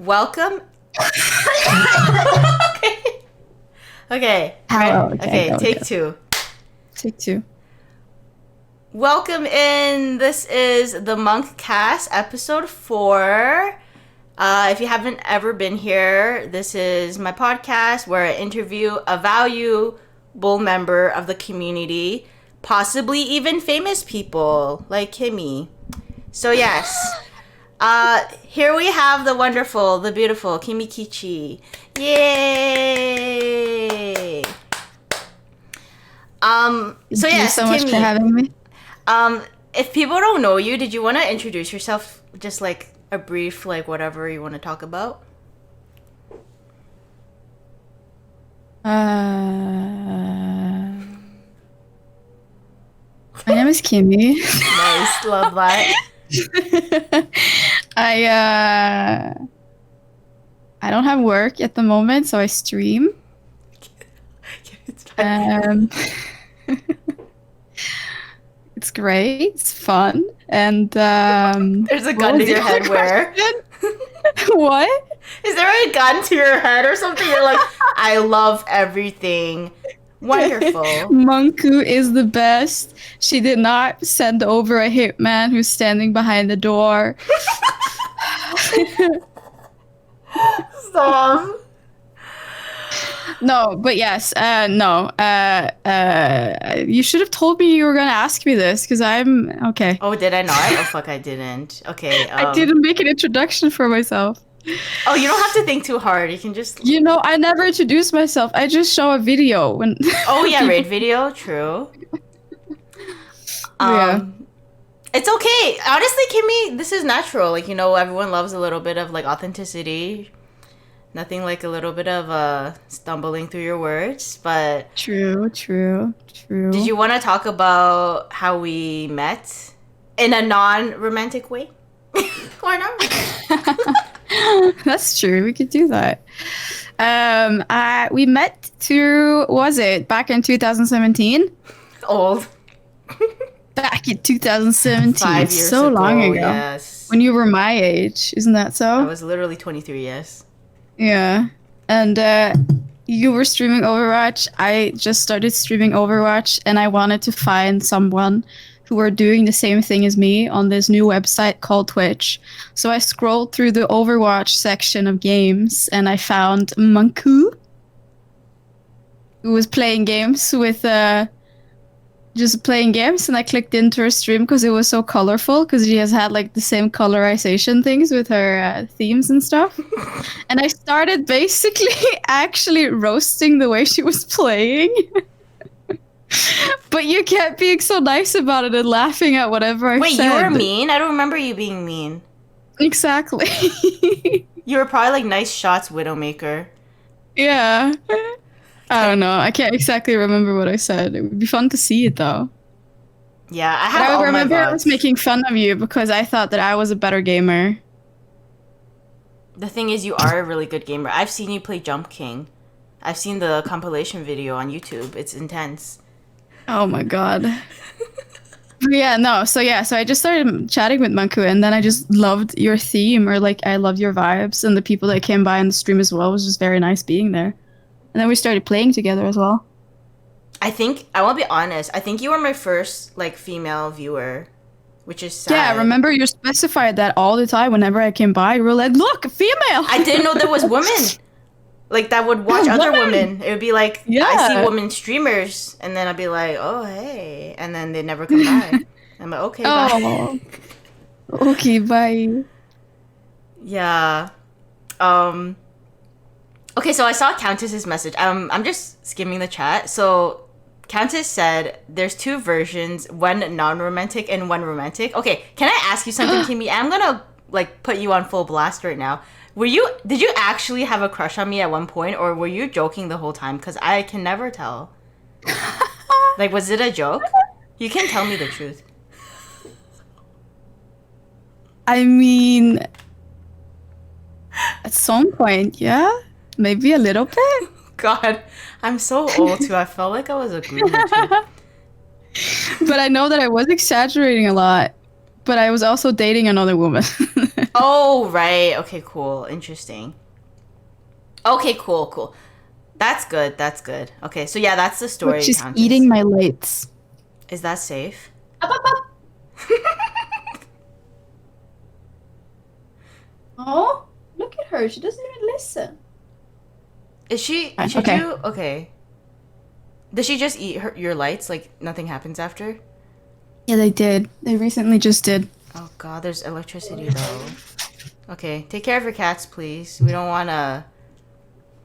welcome. Okay. Hello. Okay, take two. Take two. Welcome in. This is the Munkcast, episode 4. If you haven't ever been here, this is my podcast where I interview a valuable member of the community, possibly even famous people like Kimmi. So yes, here we have the wonderful, the beautiful KIMMIKICHI. Yay! So Thank you yes, so much Kimmi, for having me. if people don't know you, did you want to introduce yourself? Just like a brief, like whatever you want to talk about. My name is Kimmi. Nice, love that. I don't have work at the moment, so I stream. It's fine. It's great. It's fun, and There's a gun to your head. Where? What? Is there a gun to your head or something? You're like, I love everything. Wonderful. MunkQoo is the best. She did not send over a hitman who's standing behind the door. Stop. No, but yes, no. You should have told me you were gonna ask me this, because I'm okay. Oh, did I not? Oh, fuck, I didn't. Okay. I didn't make an introduction for myself. Oh, you don't have to think too hard. You can just. You know, I never introduce myself. I just show a video when. Oh yeah, raid video. True. Yeah. It's okay. Honestly, Kimmi, this is natural. Like, you know, everyone loves a little bit of like authenticity. Nothing like a little bit of stumbling through your words, but True. did you want to talk about how we met in a non-romantic way? Or not? That's true. We could do that. We met through, was it back in 2017? Old. Back in 2017. 5 years so ago, long ago. Yes. When you were my age, isn't that so? I was literally 23, yes. Yeah. And you were streaming Overwatch. I just started streaming Overwatch, and I wanted to find someone who were doing the same thing as me on this new website called Twitch. So I scrolled through the Overwatch section of games, and I found MunkQoo, who was playing games with just playing games, and I clicked into her stream because it was so colorful, because she has had like the same colorization things with her themes and stuff. And I started basically actually roasting the way she was playing. But you kept being so nice about it and laughing at whatever I Wait, said. you were mean? I don't remember you being mean. Exactly. You were probably like nice shots, Widowmaker. Yeah. I don't know. I can't exactly remember what I said. It would be fun to see it though. Yeah, I But have all I remember my I was VODs. making fun of you because I thought that I was a better gamer. The thing is, you are a really good gamer. I've seen you play Jump King. I've seen the compilation video on YouTube. It's intense. Oh my god. Yeah, no. So I just started chatting with MunkQoo, and then I just loved your theme, or like I loved your vibes, and the people that came by on the stream as well. It was just very nice being there. And then we started playing together as well. I want to be honest. I think you were my first like female viewer, which is sad. Yeah, remember you specified that all the time whenever I came by. You were like, "Look, a female." I didn't know there was women like that would watch other women. It would be like, I Yeah. see women streamers, and then I'd be like, oh hey, and then they never come by. I'm like, okay, bye. Oh. Okay, bye. Yeah. Okay, so I saw Countess's message. I'm just skimming the chat. So Countess said there's 2 versions, one non-romantic and one romantic. Okay, can I ask you something, Kimmi? I'm gonna like put you on full blast right now. Did you actually have a crush on me at one point, or were you joking the whole time? Because I can never tell. Like, was it a joke? You can tell me the truth. I mean, at some point, yeah, maybe a little bit. God, I'm so old too. I felt like I was a groomer too. But I know that I was exaggerating a lot. But I was also dating another woman. Oh, right. Okay, cool. Interesting. Okay, cool. That's good. Okay, so yeah, that's the Look, story, she's Countess. eating my lights. Is that safe? Up, up, up. Oh, look at her. She doesn't even listen. Is she? Fine, Should okay. you? Okay. Does she just eat your lights? Like nothing happens after? Yeah, they did. They recently just did. Oh God, there's electricity though. Okay, take care of your cats, please. We don't want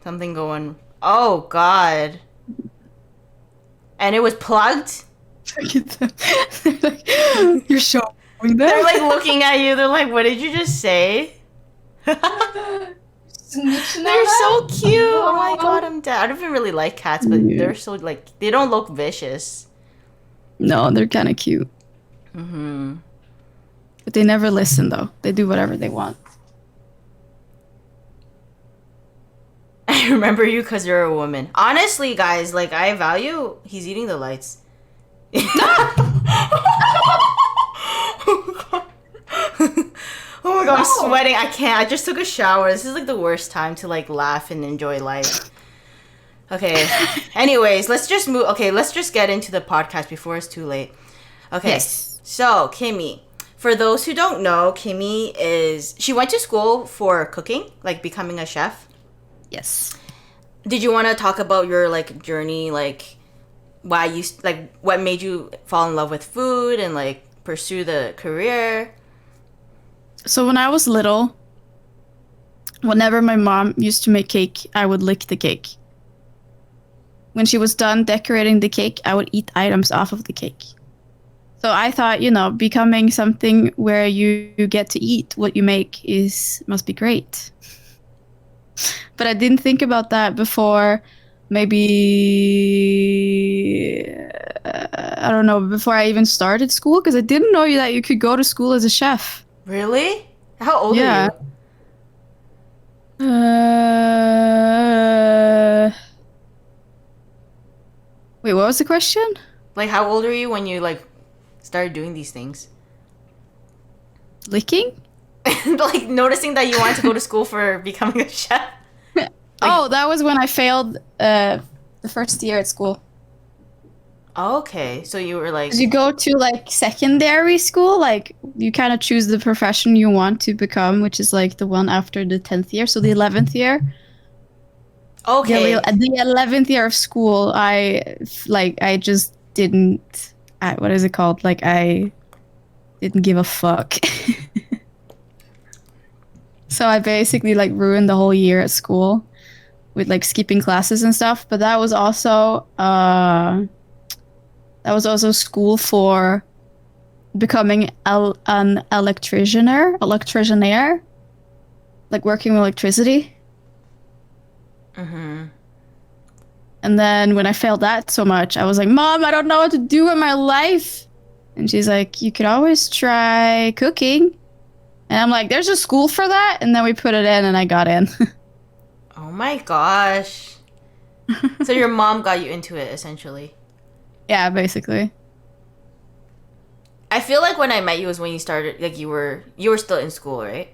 something going. Oh God. And it was plugged. You're showing them. They're like looking at you. They're like, "What did you just say?" They're so cute. Oh my God, I'm dead. I don't even really like cats, but they're so like they don't look vicious. No, they're kind of cute. Mm-hmm. But they never listen, though. They do whatever they want. I remember you because you're a woman. Honestly, guys, like I value. He's eating the lights. Oh my God, I'm sweating. I can't. I just took a shower. This is like the worst time to like laugh and enjoy life. Okay. Anyways, let's just move. Okay, let's just get into the podcast before it's too late. Okay. Yes. So, Kimmi. For those who don't know, Kimmi she went to school for cooking, like becoming a chef. Yes. Did you want to talk about your like journey, like why you like what made you fall in love with food and like pursue the career? So when I was little, whenever my mom used to make cake, I would lick the cake. When she was done decorating the cake, I would eat items off of the cake. So I thought, becoming something where you get to eat what you make must be great. But I didn't think about that before maybe, I don't know, before I even started school, because I didn't know that you could go to school as a chef. Really? How old Yeah. are you? Wait, what was the question? Like, how old are you when you like started doing these things? Licking? Like noticing that you wanted to go to school for becoming a chef? Oh, that was when I failed the first year at school. Okay, so you were like... 'Cause you go to like secondary school, like you kind of choose the profession you want to become, which is like the one after the 10th year, so the 11th year. Okay. The 11th year of school, I just didn't, what is it called? Like I didn't give a fuck. So I basically like ruined the whole year at school with like skipping classes and stuff. But that was also school for becoming an electricianer, like working with electricity. Mm-hmm. And then when I failed that so much, I was like, Mom, I don't know what to do in my life. And she's like, you could always try cooking. And I'm like, there's a school for that? And then we put it in and I got in. Oh my gosh. So your mom got you into it, essentially. Yeah, basically. I feel like when I met you was when you started, like you were still in school, right?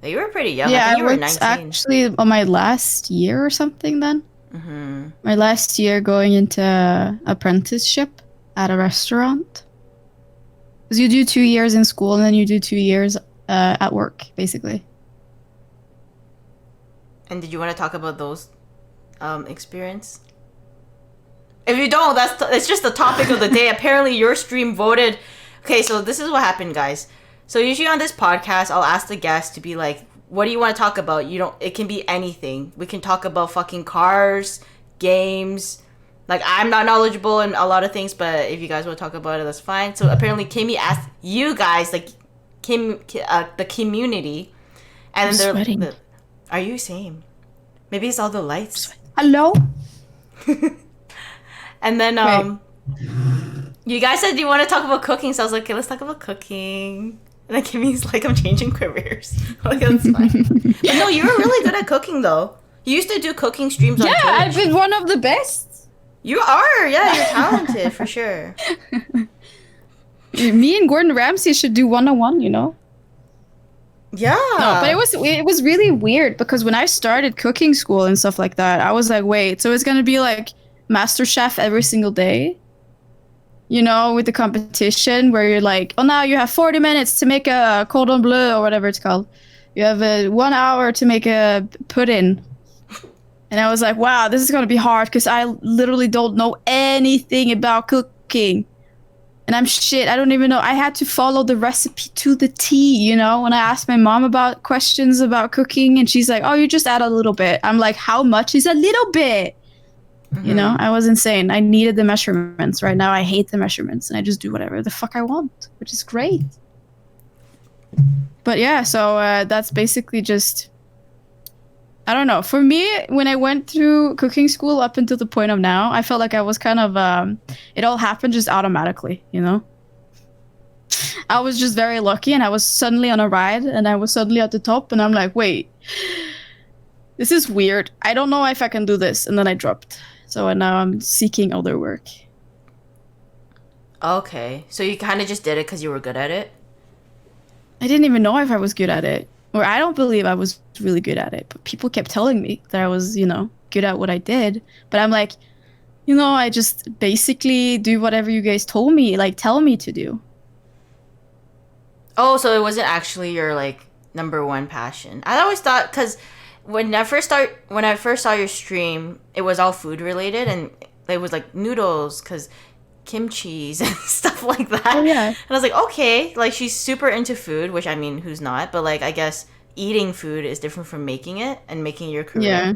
Like, you were pretty young. Yeah, I think you were was 19. actually on my last year or something then. Mm-hmm. My last year going into apprenticeship at a restaurant. Because you do 2 years in school and then you do 2 years at work, basically. And did you want to talk about those experience? If you don't, it's just the topic of the day. Apparently, your stream voted. Okay, so this is what happened, guys. So usually on this podcast, I'll ask the guests to be like, "What do you want to talk about?" It can be anything. We can talk about fucking cars, games. Like, I'm not knowledgeable in a lot of things, but if you guys want to talk about it, that's fine. So apparently, Kimmi asked you guys, like, the community, and I'm sweating. Are you same? Maybe it's all the lights. Hello? And then you guys said you want to talk about cooking, so I was like, okay, let's talk about cooking. And then Kimmy's like, I'm changing careers. Like, that's fine. But no, you were really good at cooking, though. You used to do cooking streams on Twitch. Yeah, I've been one of the best. You are, yeah, you're talented for sure. Me and Gordon Ramsay should do 101, you know? No, but Yeah. it was really weird because when I started cooking school and stuff like that, I was like, wait, so it's gonna be like Master Chef every single day? You know, with the competition where you're like, oh, now you have 40 minutes to make a cordon bleu or whatever it's called. You have 1 hour to make a pudding. And I was like, wow, this is gonna be hard because I literally don't know anything about cooking. And I'm shit. I don't even know. I had to follow the recipe to the T, you know? When I asked my mom about questions about cooking, and she's like, oh, you just add a little bit. I'm like, how much is a little bit? You know, I was insane. I needed the measurements. Right now, I hate the measurements, and I just do whatever the fuck I want, which is great. But yeah, so that's basically just. I don't know. For me, when I went through cooking school up until the point of now, I felt like I was kind of. It all happened just automatically, you know? I was just very lucky, and I was suddenly on a ride, and I was suddenly at the top, and I'm like, wait, this is weird. I don't know if I can do this. And then I dropped. So now I'm seeking other work. Okay. So you kind of just did it because you were good at it? I didn't even know if I was good at it. Or I don't believe I was really good at it. But people kept telling me that I was, you know, good at what I did. But I'm like, you know, I just basically do whatever you guys told me, like tell me to do. Oh, so it wasn't actually your like number one passion. I always thought because when I first saw your stream, it was all food related and it was like noodles because kimchi's and stuff like that. Oh, yeah. And I was like, okay, like she's super into food, which I mean, who's not? But like, I guess eating food is different from making it and making your career. Yeah,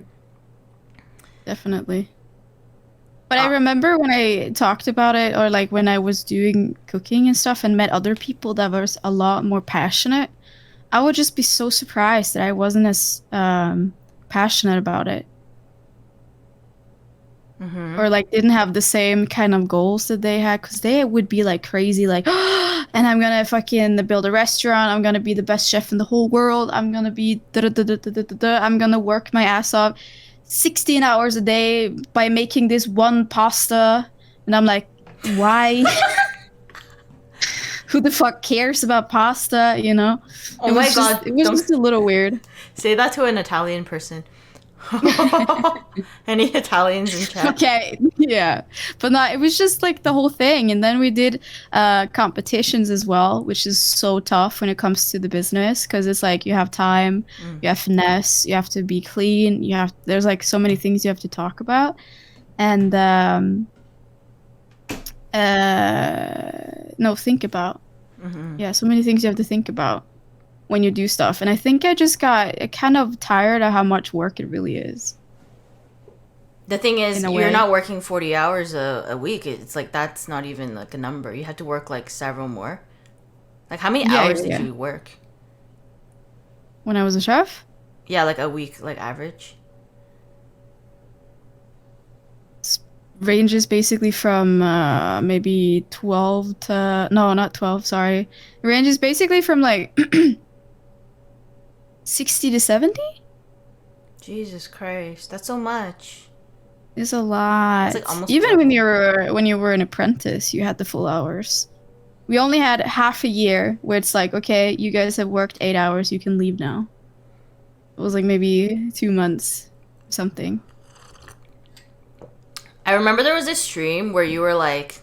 definitely. But I remember when I talked about it, or like when I was doing cooking and stuff and met other people that was a lot more passionate, I would just be so surprised that I wasn't as passionate about it. Or like didn't have the same kind of goals that they had, because they would be like crazy, like, and I'm gonna fucking build a restaurant. I'm gonna be the best chef in the whole world. I'm gonna be I'm gonna work my ass off 16 hours a day by making this one pasta. And I'm like, why? Who the fuck cares about pasta, you know? Oh my God, it was don't just a little weird. say that to an Italian person. Any Italians in chat? Okay, yeah. But no, it was just like the whole thing. And then we did competitions as well, which is so tough when it comes to the business, because it's like you have time, you have finesse, you have to be clean, there's like so many things you have to talk about. And no, think about. Yeah, so many things you have to think about when you do stuff. And I think I just got kind of tired of how much work it really is. The thing is, In a you're way. not working 40 hours a week. It's like that's not even like a number. You had to work like several more. Like how many hours did you work? When I was a chef? Yeah, like a week, like average. Ranges basically from maybe 12 to... No, not 12, sorry. It ranges basically from like 60 to 70? Jesus Christ, that's so much. It's a lot. It's like almost Even double. when you were an apprentice, you had the full hours. We only had half a year where it's like, okay, you guys have worked 8 hours, you can leave now. It was like maybe 2 months, something. I remember there was this stream where you were like,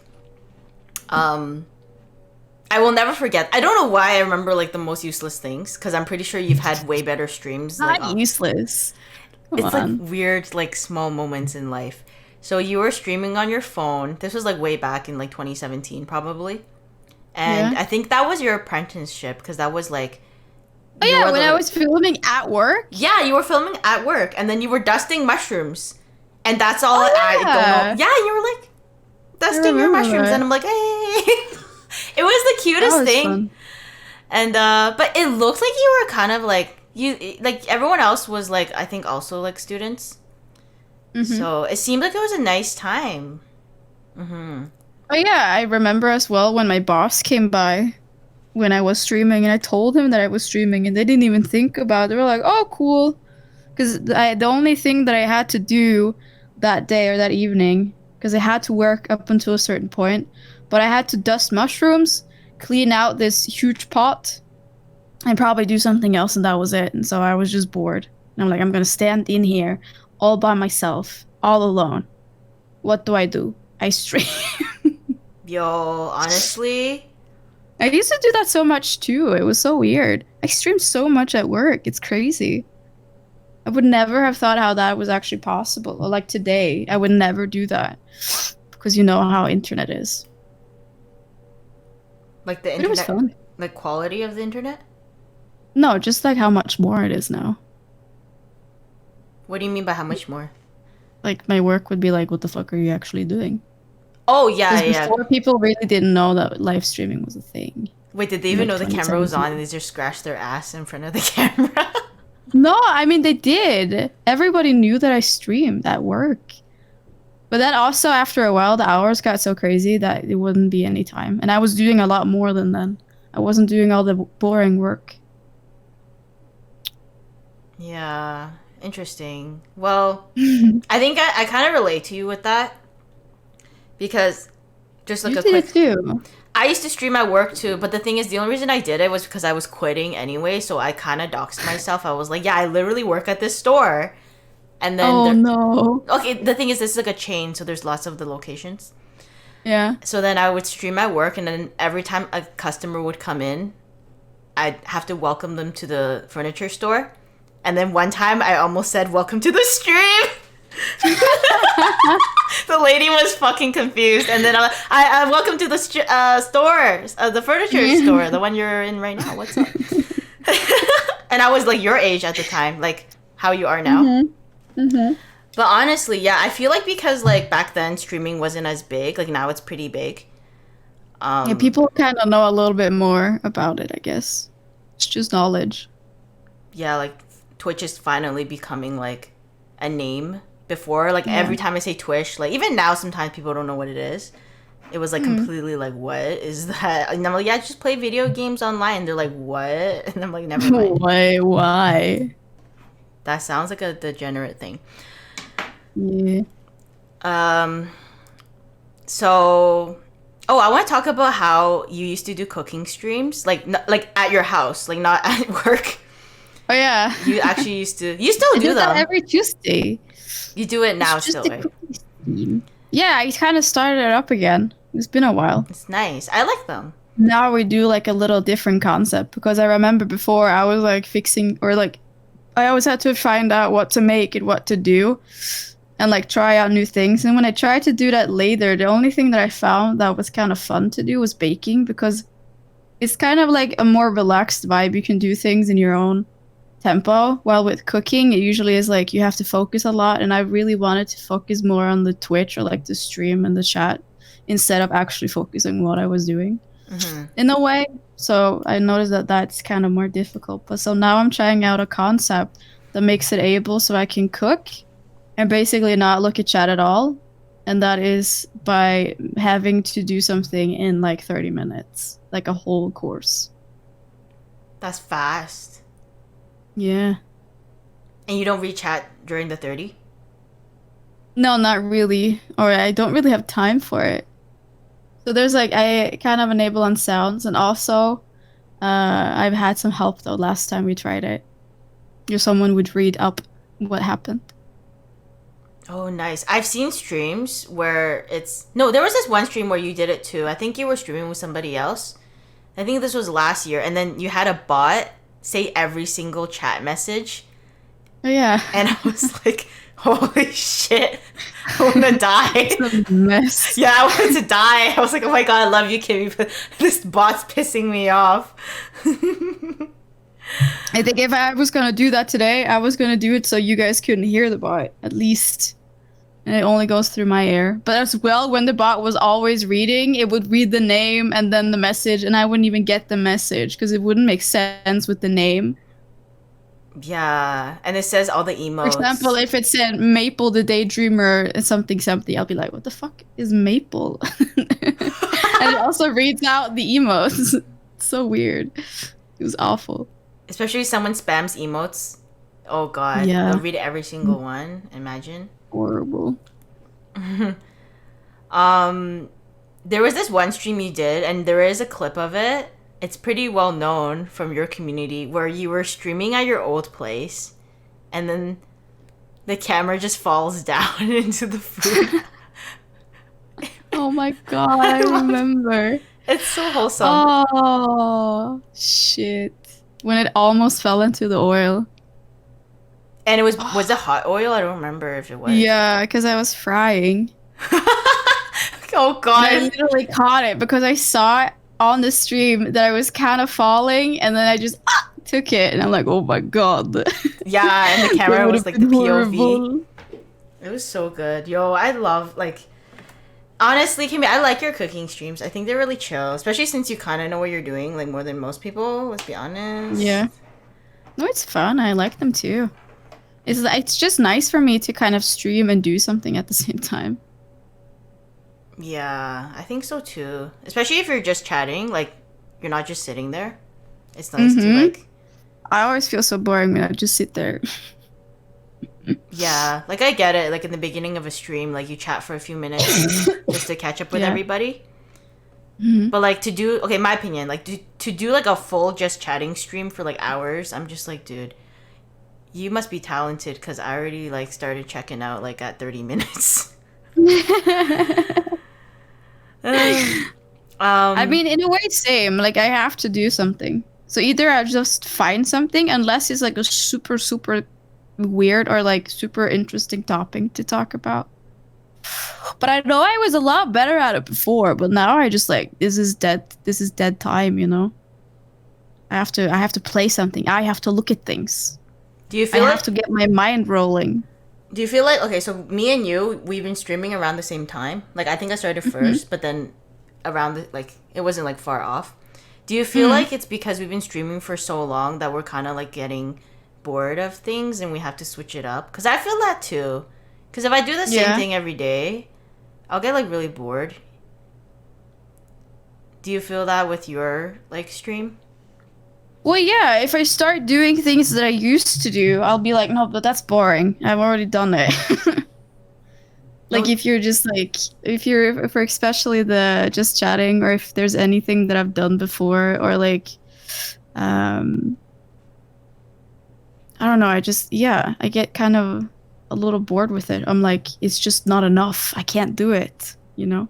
I will never forget. I don't know why I remember like the most useless things, because I'm pretty sure you've had way better streams. Not useless. It's like weird, like small moments in life. So you were streaming on your phone. This was like way back in like 2017, probably. And I think that was your apprenticeship, because that was like. Oh yeah, when I was filming at work. Yeah, you were filming at work, and then you were dusting mushrooms, and that's all. I don't know. Yeah, you were like dusting your mushrooms, and I'm like, hey. It was the cutest thing. Fun. And but it looked like you were kind of like everyone else was like, I think also like students. So it seemed like it was a nice time. Oh yeah, I remember as well when my boss came by when I was streaming, and I told him that I was streaming, and they didn't even think about it. They were like, oh, cool. Because the only thing that I had to do that day or that evening, because I had to work up until a certain point, but I had to dust mushrooms, clean out this huge pot, and probably do something else, and that was it. And so I was just bored. And I'm like, I'm gonna stand in here all by myself, all alone. What do? I stream. Yo, honestly, I used to do that so much too. It was so weird. I streamed so much at work. It's crazy. I would never have thought how that was actually possible. Or like today, I would never do that because you know how internet is. like the But it was internet, fun. the quality of the internet. No, just like how much more it is now. What do you mean by how much more? Like my work would be like, what the fuck are you actually doing? Oh yeah, Because yeah. before people really didn't know that live streaming was a thing. Wait, did they In even like know the camera was on 2017. and they just scratched their ass in front of the camera? No, I mean they did. Everybody knew that I streamed at work. But then also after a while the hours got so crazy that it wouldn't be any time. And I was doing a lot more than then. I wasn't doing all the boring work. Yeah, interesting. Well, I think I kind of relate to you with that because just like You a did quick. it too. I used to stream at work too, but the thing is, the only reason I did it was because I was quitting anyway, so I kind of doxed myself. I was like, yeah, I literally work at this store. And then, Oh no. okay, the thing is, this is like a chain, so there's lots of the locations. Yeah. So then I would stream at work, and then every time a customer would come in, I'd have to welcome them to the furniture store. And then one time I almost said, welcome to the stream. The lady was fucking confused. And then I welcome to the stores, the furniture store, the one you're in right now. What's up? And I was like your age at the time, like how you are now. Mm-hmm. But honestly, yeah, I feel like because like back then streaming wasn't as big, like now it's pretty big. Yeah, people kind of know a little bit more about it, I guess. It's just knowledge. Yeah, like Twitch is finally becoming like a name. Before, like every time I say Twitch, like even now sometimes people don't know what it is. It was like completely like, what is that? And I'm like, yeah, just play video games online. They're like, what? And I'm like, never mind. Why? That sounds like a degenerate thing. Yeah. So, oh, I want to talk about how you used to do cooking streams, like like at your house, like not at work. Oh yeah. You actually used to. You still I do do that them. every Tuesday. You do it now It's just still. a Right? cooking stream. Yeah, I kind of started it up again. It's been a while. It's nice. I like them. Now we do like a little different concept because I remember before I was like fixing or like I always had to find out what to make and what to do and like try out new things. And when I tried to do that later, the only thing that I found that was kind of fun to do was baking because it's kind of like a more relaxed vibe. You can do things in your own tempo. While with cooking, it usually is like you have to focus a lot. And I really wanted to focus more on the Twitch or like the stream and the chat instead of actually focusing on what I was doing in a way. So I noticed that that's kind of more difficult. But so now I'm trying out a concept that makes it able so I can cook and basically not look at chat at all. And that is by having to do something in like 30 minutes, like a whole course. That's fast. Yeah. And you don't read chat during the 30? No, not really. Or I don't really have time for it. So there's like, I kind of enable on sounds. And also, I've had some help though last time we tried it. Someone would read up what happened. Oh, nice. I've seen streams where it's... No, there was this one stream where you did it too. I think you were streaming with somebody else. I think this was last year. And then you had a bot say every single chat message. Oh, yeah. And I was like, holy shit. I want to die. It's a mess. Yeah, I wanted to die. I was like, oh my god, I love you, Kimmi, but this bot's pissing me off. I think if I was gonna do that today, I was gonna do it so you guys couldn't hear the bot, at least. And it only goes through my ear. But as well, when the bot was always reading, it would read the name and then the message, and I wouldn't even get the message because it wouldn't make sense with the name. Yeah, and it says all the emotes. For example, if it said Maple the Daydreamer and something, I'll be like, what the fuck is Maple? And it also reads out the emotes. It's so weird. It was awful. Especially if someone spams emotes. Oh god. Yeah. They'll read every single one. Imagine. Horrible. There was this one stream you did, and there is a clip of it. it's pretty well known from your community where you were streaming at your old place and then the camera just falls down into the food. Oh my god, I remember. It's so wholesome. Oh, shit. When it almost fell into the oil. And it was it hot oil? I don't remember if it was. Yeah, because I was frying. Oh god. And I literally caught it because I saw it on the stream that I was kind of falling, and then I just took it, and I'm like, oh my god. Yeah, and the camera was like the POV. Horrible. It was so good. Yo, I love, like, honestly, Kimmi, I like your cooking streams. I think they're really chill, especially since you kind of know what you're doing, like, more than most people, let's be honest. Yeah. No, it's fun. I like them too. It's just nice for me to kind of stream and do something at the same time. Yeah, I think so too. Especially if you're just chatting, like, you're not just sitting there. It's nice to, like... I always feel so boring when I just sit there. Yeah, like, I get it. Like, in the beginning of a stream, like, you chat for a few minutes just to catch up with everybody. But, like, to do... Okay, my opinion. Like, to do, like, a full just chatting stream for, like, hours, I'm just like, dude, you must be talented because I already, like, started checking out, like, at 30 minutes. I mean, in a way, same. Like, I have to do something. So either I just find something, unless it's like a super, super weird or like super interesting topic to talk about. But I know I was a lot better at it before, but now I just like, this is dead time, you know? I have to play something. I have to look at things. Do you feel I have to get my mind rolling. Do you feel like, okay, so me and you, we've been streaming around the same time. Like, I think I started first, but then around the, like, it wasn't, like, far off. Do you feel like it's because we've been streaming for so long that we're kind of, like, getting bored of things and we have to switch it up? Because I feel that, too. Because if I do the same thing every day, I'll get, like, really bored. Do you feel that with your, like, stream? Well, yeah, if I start doing things that I used to do, I'll be like, no, but that's boring. I've already done it. Like, if you're just like, if for especially the just chatting, or if there's anything that I've done before, or like, I don't know, I get kind of a little bored with it. I'm like, it's just not enough. I can't do it, you know?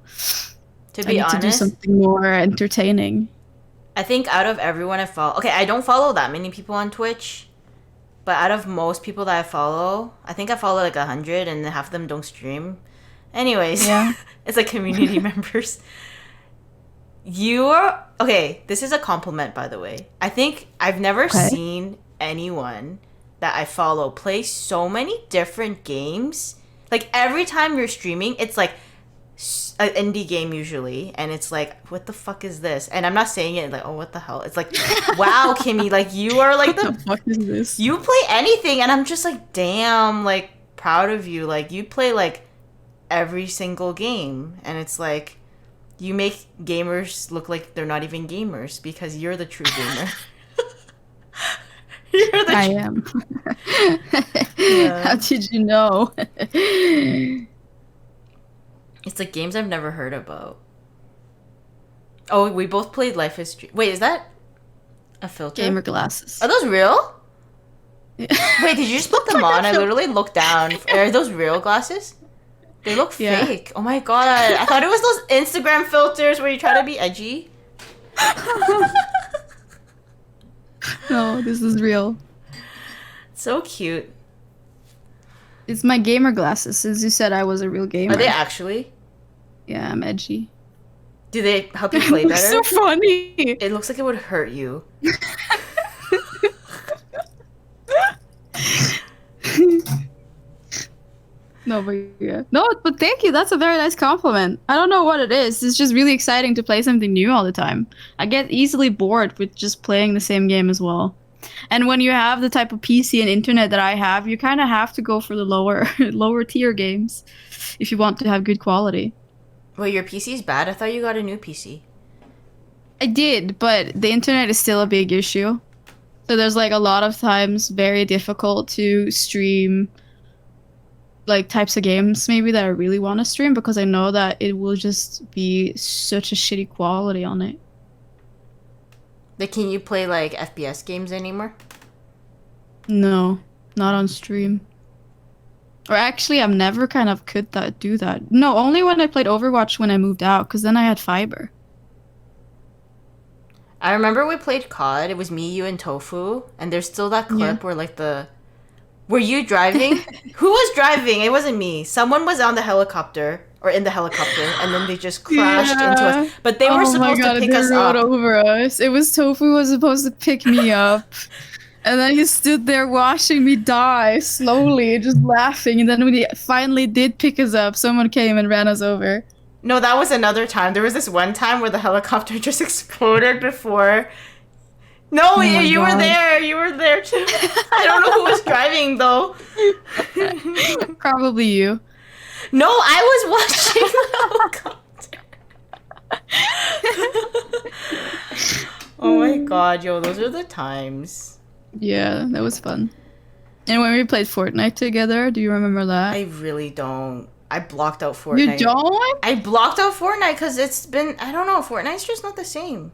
To be honest, to do something more entertaining. I think out of everyone I follow, okay, I don't follow that many people on Twitch, but out of most people that I follow, I think I follow like 100 and half of them don't stream. Anyways, it's like community members. Okay, this is a compliment, by the way. I think I've never seen anyone that I follow play so many different games. Like, every time you're streaming, it's like an indie game usually, and it's like, what the fuck is this? And I'm not saying it like, oh, what the hell? It's like, wow, Kimmi, like, you are like what the fuck is this? You play anything, and I'm just like, damn, like, proud of you. Like, you play like every single game, and it's like, you make gamers look like they're not even gamers because you're the true gamer. I am. How did you know? It's like games I've never heard about. Oh, we both played Life is Strange. Wait, is that a filter? Gamer glasses. Are those real? Wait, did you just put them on? I literally looked down. Are those real glasses? They look fake. Oh my god. I thought it was those Instagram filters where you try to be edgy. No, this is real. So cute. It's my gamer glasses, since you said I was a real gamer. Are they actually? Yeah, I'm edgy. Do they help you play better? So funny. It looks like it would hurt you. No, but yeah. No, but thank you. That's a very nice compliment. I don't know what it is. It's just really exciting to play something new all the time. I get easily bored with just playing the same game as well. And when you have the type of PC and internet that I have, you kind of have to go for the lower tier games if you want to have good quality. Well, your PC's bad? I thought you got a new PC. I did, but the internet is still a big issue. So there's like a lot of times very difficult to stream like types of games maybe that I really want to stream, because I know that it will just be such a shitty quality on it. Like, can you play like FPS games anymore? No, not on stream. Or actually, I've never kind of do that. No, only when I played Overwatch when I moved out, because then I had fiber. I remember we played COD. It was me, you, and Tofu, and there's still that clip where like the. Were you driving? Who was driving? It wasn't me. Someone was on the helicopter or in the helicopter, and then they just crashed into us. But they were supposed to pick us up. Over us. It was Tofu was supposed to pick me up. And then he stood there watching me die slowly, just laughing. And then when he finally did pick us up, someone came and ran us over. No, that was another time. There was this one time where the helicopter just exploded before. No, you were there. You were there too. I don't know who was driving though. Probably you. No, I was watching the helicopter. Oh my god, yo, those are the times. Yeah, that was fun. And when we played Fortnite together, do you remember that? I really don't. I blocked out Fortnite. You don't? I blocked out Fortnite because it's been, I don't know, Fortnite's just not the same.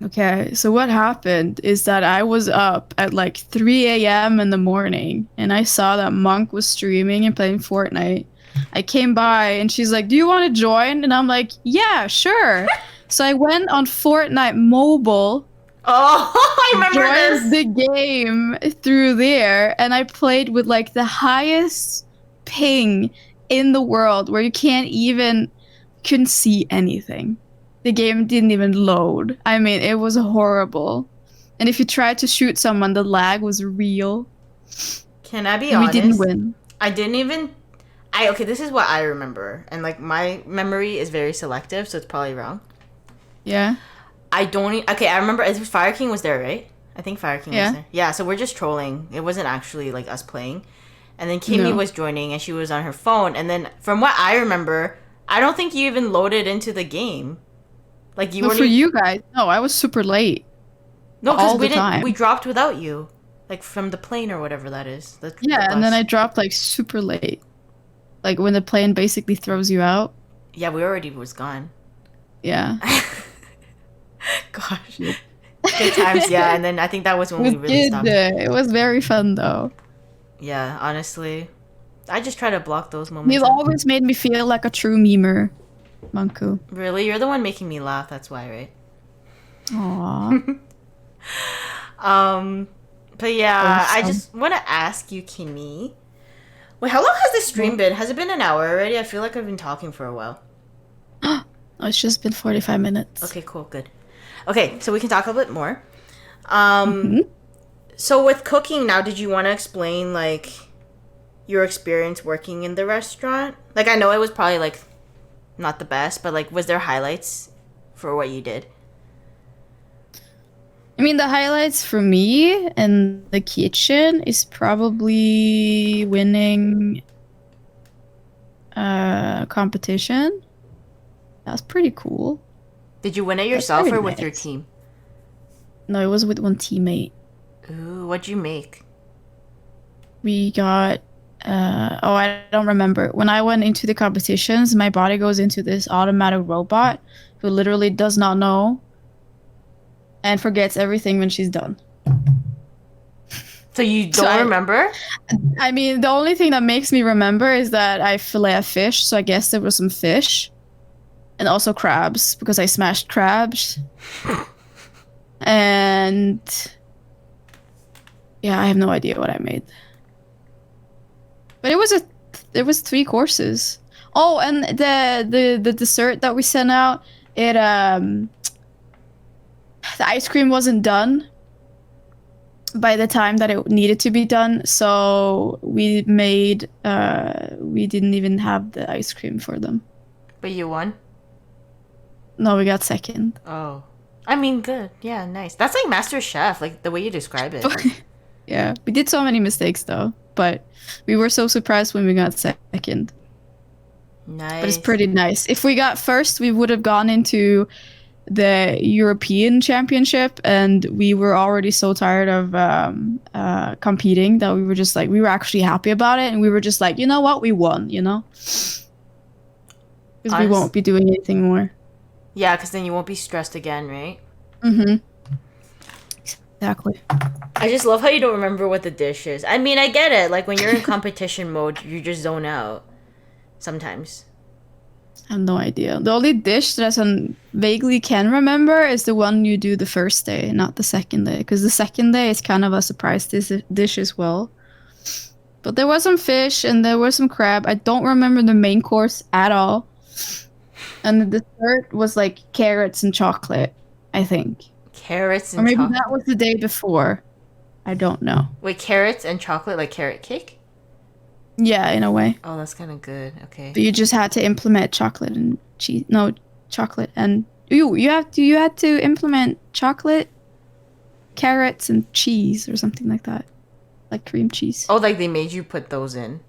Okay, so what happened is that I was up at like 3 a.m. in the morning and I saw that Monk was streaming and playing Fortnite. I came by and she's like, "Do you want to join?" And I'm like, "Yeah, sure." So I went on Fortnite mobile. Oh, I remember joined the game through there and I played with like the highest ping in the world where you couldn't see anything. The game didn't even load. I mean, it was horrible. And if you tried to shoot someone, the lag was real. Can I be honest? We didn't win. I didn't even... Okay, this is what I remember. And, like, my memory is very selective, so it's probably wrong. Yeah? I don't... Okay, I remember... Fire King was there, right? I think Fire King was there. Yeah, so we're just trolling. It wasn't actually, like, us playing. And then Kimmi was joining, and she was on her phone. And then, from what I remember, I don't think you even loaded into the game. Like you were. For you guys, no, I was super late. No, because we didn't. We dropped without you, like from the plane or whatever that is. Yeah, and then I dropped like super late, like when the plane basically throws you out. Yeah, we already was gone. Yeah. Gosh. Good times, yeah. And then I think that was when we really stopped. It was very fun though. Yeah, honestly, I just try to block those moments. You've always made me feel like a true memer. MunkQoo. Really? You're the one making me laugh, that's why, right? Aww. But yeah, I just want to ask you, Kimmi. Wait, how long has this stream been? Has it been an hour already? I feel like I've been talking for a while. Oh, it's just been 45 minutes. Okay, cool, good. Okay, so we can talk a bit more. So with cooking now, did you want to explain, like, your experience working in the restaurant? Like, I know it was probably, like, not the best, but like, was there highlights for what you did? I mean, the highlights for me in the kitchen is probably winning a competition. That's pretty cool. Did you win it yourself or with your team? No, it was with one teammate. Ooh, what'd you make? We got I don't remember. When I went into the competitions, my body goes into this automatic robot who literally does not know and forgets everything when she's done. So you don't remember? I mean, the only thing that makes me remember is that I fillet a fish, so I guess there was some fish. And also crabs, because I smashed crabs. And yeah, I have no idea what I made. But it was 3 courses. Oh, and the dessert that we sent out, the ice cream wasn't done by the time that it needed to be done, so we didn't even have the ice cream for them. But you won? No, we got second. Oh. I mean, good. Yeah, nice. That's like Master Chef, like the way you describe it. Yeah, we did so many mistakes though, but we were so surprised when we got second. Nice. But it's pretty nice. If we got first, we would have gone into the European Championship, and we were already so tired of competing that we were just like, we were actually happy about it, and we were just like, you know what, we won, you know? Because we won't be doing anything more. Yeah, because then you won't be stressed again, right? Mm-hmm. Exactly. I just love how you don't remember what the dish is. I mean, I get it. Like when you're in competition mode, you just zone out sometimes. I have no idea. The only dish that I vaguely can remember is the one you do the first day, not the second day. Because the second day is kind of a surprise dish as well. But there was some fish and there was some crab. I don't remember the main course at all. And the dessert was like carrots and chocolate, I think. Carrots Or and maybe chocolate. that was the day before. I don't know. Wait, carrots and chocolate, like carrot cake? Yeah, in a way. Oh, that's kind of good. Okay. But you just had to implement chocolate and cheese. No, chocolate and you had to implement chocolate, carrots, and cheese or something like that, like cream cheese. Oh, like they made you put those in.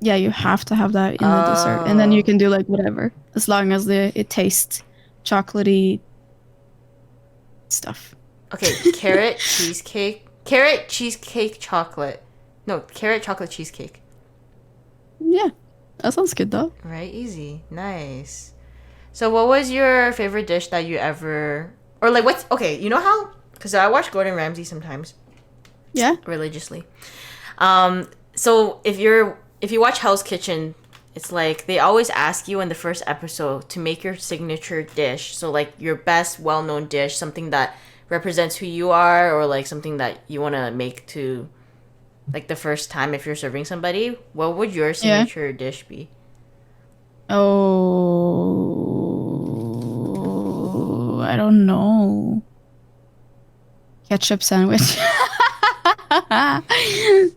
Yeah, you have to have that in the dessert, and then you Oh. can do like whatever as long as it tastes chocolatey stuff. Okay, carrot cheesecake. Carrot cheesecake chocolate. No, carrot chocolate cheesecake. Yeah, that sounds good though. Right, easy. Nice. So what was your favorite dish that you ever or like what's okay, you know how cuz I watch Gordon Ramsay sometimes Yeah. religiously. So if you watch Hell's Kitchen, it's like they always ask you in the first episode to make your signature dish. So like your best well-known dish, something that represents who you are or like something that you want to make to like the first time if you're serving somebody. What would your signature dish be? Oh, I don't know. Ketchup sandwich.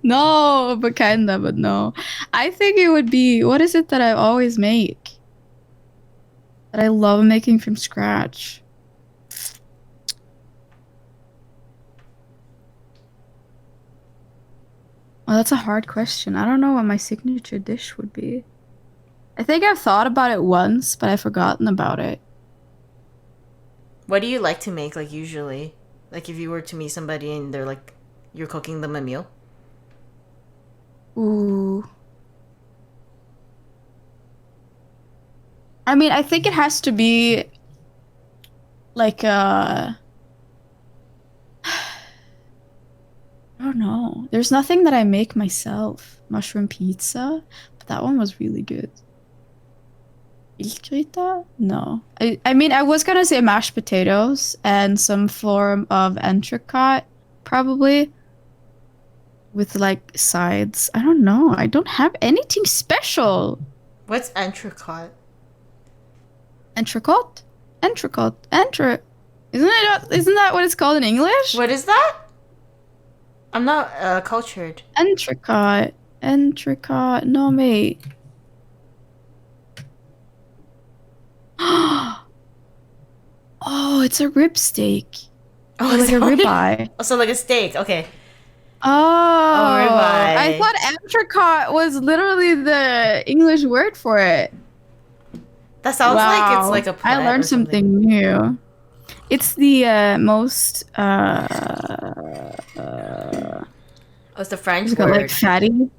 No, but kinda, but no. I think it would be, what is it that I always make? That I love making from scratch. Well, that's a hard question. I don't know what my signature dish would be. I think I've thought about it once, but I've forgotten about it. What do you like to make like usually? Like if you were to meet somebody and they're like you're cooking them a meal? Ooh. I mean, I think it has to be like I don't know. There's nothing that I make myself. Mushroom pizza, but that one was really good. Ilkrita? No. I mean, I was gonna say mashed potatoes and some form of entrecote, probably. With like sides. I don't know. I don't have anything special. What's entrecote? Entrecote? Entrecote. Isn't that what it's called in English? What is that? I'm not cultured. Entrecote. Entrecote. No, mate. Oh, it's a rib steak. Oh, Or like a ribeye. Oh, so like a steak. Okay. Oh, ribeye. I thought entrecote was literally the English word for it. That sounds like it's like a plant I learned or something. something new. It's the most Oh, it's the French it's got word. like fatty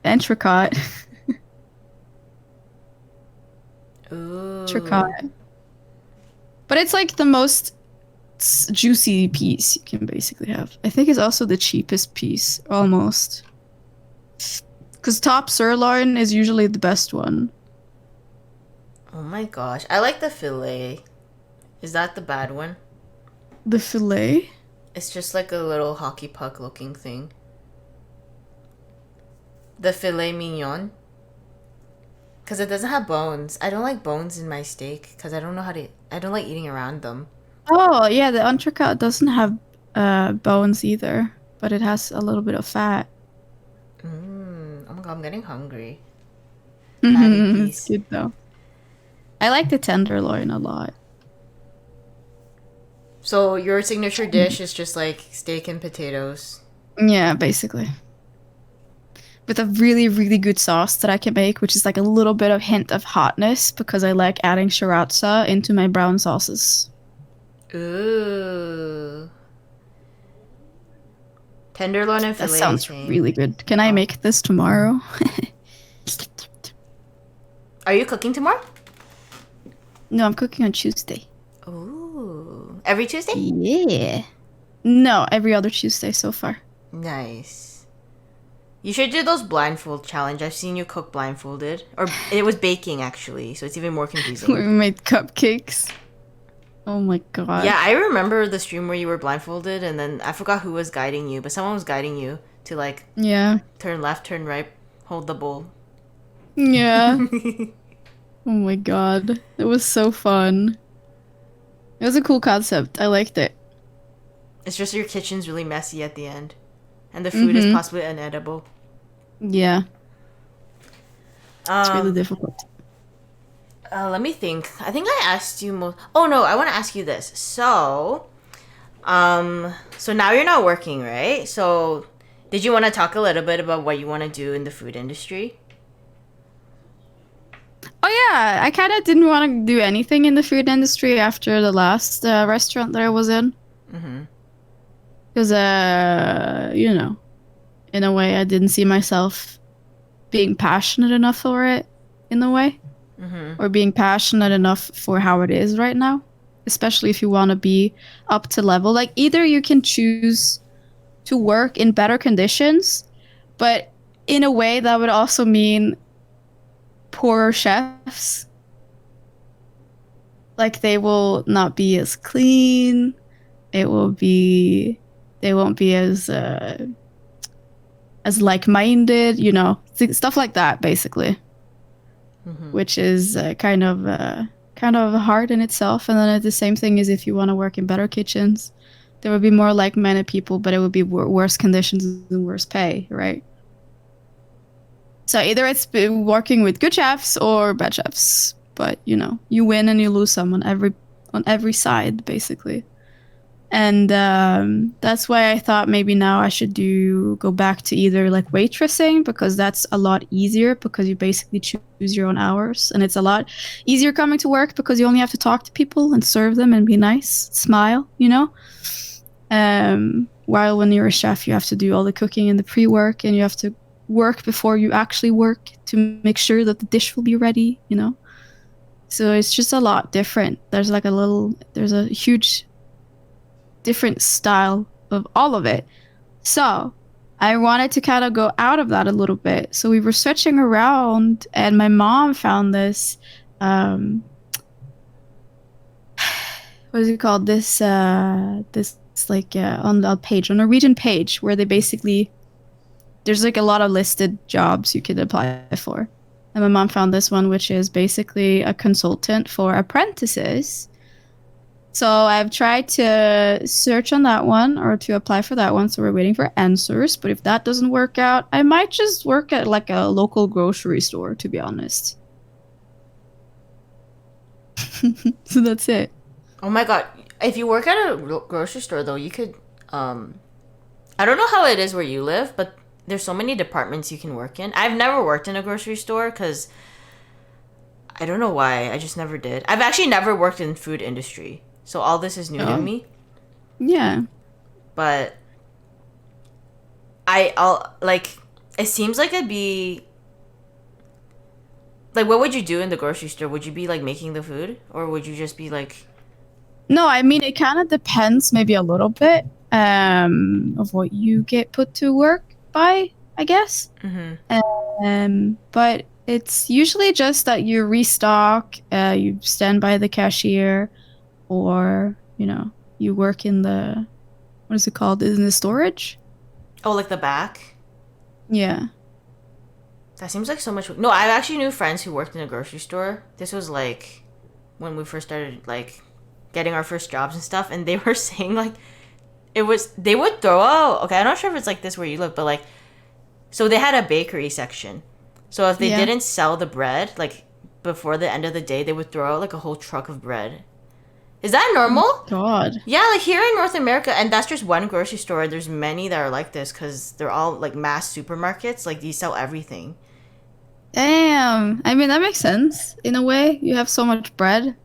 entrecote. Ooh. Entrecote. But it's like the most juicy piece you can basically have. I think it's also the cheapest piece, almost. Because top sirloin is usually the best one. Oh my gosh. I like the filet. Is that the bad one? The filet? It's just like a little hockey puck looking thing. The filet mignon. Because it doesn't have bones. I don't like bones in my steak because I don't know how to. I don't like eating around them. Oh, yeah, the entrecote doesn't have bones either, but it has a little bit of fat. Oh my god, I'm getting hungry. Fatty It's piece. good though. I like the tenderloin a lot. So your signature dish is just like steak and potatoes. Yeah, basically. With a really, really good sauce that I can make, which is like a little bit of hint of hotness because I like adding sriracha into my brown sauces. Ooh. Tenderloin and That filet. sounds thing. really good. Can I make this tomorrow? Are you cooking tomorrow? No, I'm cooking on Tuesday. Ooh. Every Tuesday? Yeah. No, every other Tuesday so far. Nice. You should do those blindfold challenge. I've seen you cook blindfolded. Or it was baking, actually, so it's even more We confusing. made cupcakes. Oh my Yeah, god. I remember the stream where you were blindfolded, and then I forgot who was guiding you, but someone was guiding you to, like, Yeah. turn left, turn right, hold the bowl. Yeah. Oh my god. It was so fun. It was a cool concept. I liked it. It's just your kitchen's really messy at the end, and the food is Mm-hmm. possibly inedible. Yeah. It's really Um, difficult. let me think. I think I asked you most. Oh no, I want to ask you this. So now you're not working, right? So, did you want to talk a little bit about what you want to do in the food industry? Oh yeah, I kind of didn't want to do anything in the food industry after the last restaurant that I was in. Mm-hmm. Because, in a way, I didn't see myself being passionate enough for it, in a way. Mm-hmm. Or being passionate enough for how it is right now. Especially if you want to be up to level. Like, either you can choose to work in better conditions, but in a way that would also mean poorer chefs. Like, they will not be as clean. It will be, they won't be as like-minded, stuff like that, basically, Mm-hmm. which is kind of hard in itself. And then the same thing is if you want to work in better kitchens, there would be more like-minded people, but it would be worse conditions and worse pay, right? So either it's working with good chefs or bad chefs, but you win and you lose some on every side, basically. And that's why I thought maybe now I should go back to either like waitressing, because that's a lot easier because you basically choose your own hours, and it's a lot easier coming to work because you only have to talk to people and serve them and be nice, smile, While when you're a chef, you have to do all the cooking and the pre-work, and you have to work before you actually work to make sure that the dish will be ready. So it's just a lot different. There's a huge different style of all of it. So I wanted to kind of go out of that a little bit. So we were switching around, and my mom found this, what is it called? This like on the page, on a Norwegian page, where there's like a lot of listed jobs you could apply for. And my mom found this one, which is basically a consultant for apprentices. So I've tried to search on that one or to apply for that one. So we're waiting for answers. But if that doesn't work out, I might just work at like a local grocery store, to be honest. So that's it. Oh my god. If you work at a grocery store, though, you could. I don't know how it is where you live, but there's so many departments you can work in. I've never worked in a grocery store because I don't know why. I just never did. I've actually never worked in food industry, so all this is new to Oh. me. Yeah. But I'll like. It seems like it'd be. Like, what would you do in the grocery store? Would you be like making the food, or would you just be like? No, I mean, it kind of depends maybe a little bit of what you get put to work by, I guess. But it's usually just that you restock, you stand by the cashier, or, you work in what is it called? In the storage? Oh, like the back. Yeah. That seems like so much. No, I actually knew friends who worked in a grocery store. This was like when we first started like getting our first jobs and stuff, and they were saying like they would throw out. Okay, I'm not sure if it's like this where you live, but like so they had a bakery section. So if they Yeah. didn't sell the bread like before the end of the day, they would throw out like a whole truck of bread. Is that normal? God. Yeah, like here in North America, and that's just one grocery store. There's many that are like this because they're all like mass supermarkets. Like these sell everything. Damn. I mean, that makes sense. In a way, you have so much bread.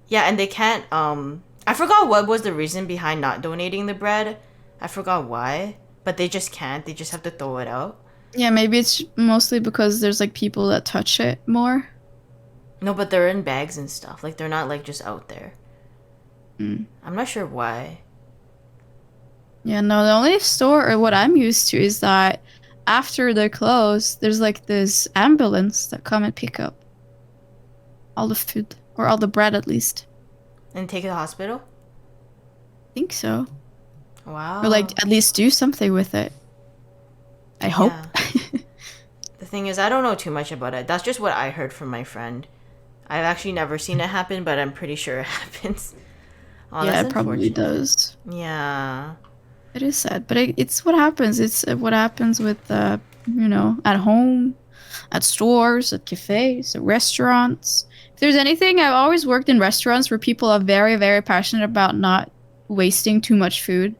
Yeah, and they can't I forgot what was the reason behind not donating the bread. I forgot why, but they just can't. They just have to throw it out. Yeah, maybe it's mostly because there's like people that touch it more. No, but they're in bags and stuff. Like they're not like just out there. Mm. I'm not sure why. Yeah, no, the only store or what I'm used to is that after they close, there's like this ambulance that come and pick up all the food or all the bread at least. And take it to the hospital? I think so. Or like Wow. at least do something with it. I hope. Yeah. The thing is, I don't know too much about it. That's just what I heard from my friend. I've actually never seen it happen, but I'm pretty sure it happens. Oh, Yeah, that's it probably unfortunate. does. Yeah. It is sad, but it's what happens. It's what happens with, at home, at stores, at cafes, at restaurants. If there's anything, I've always worked in restaurants where people are very, very passionate about not wasting too much food.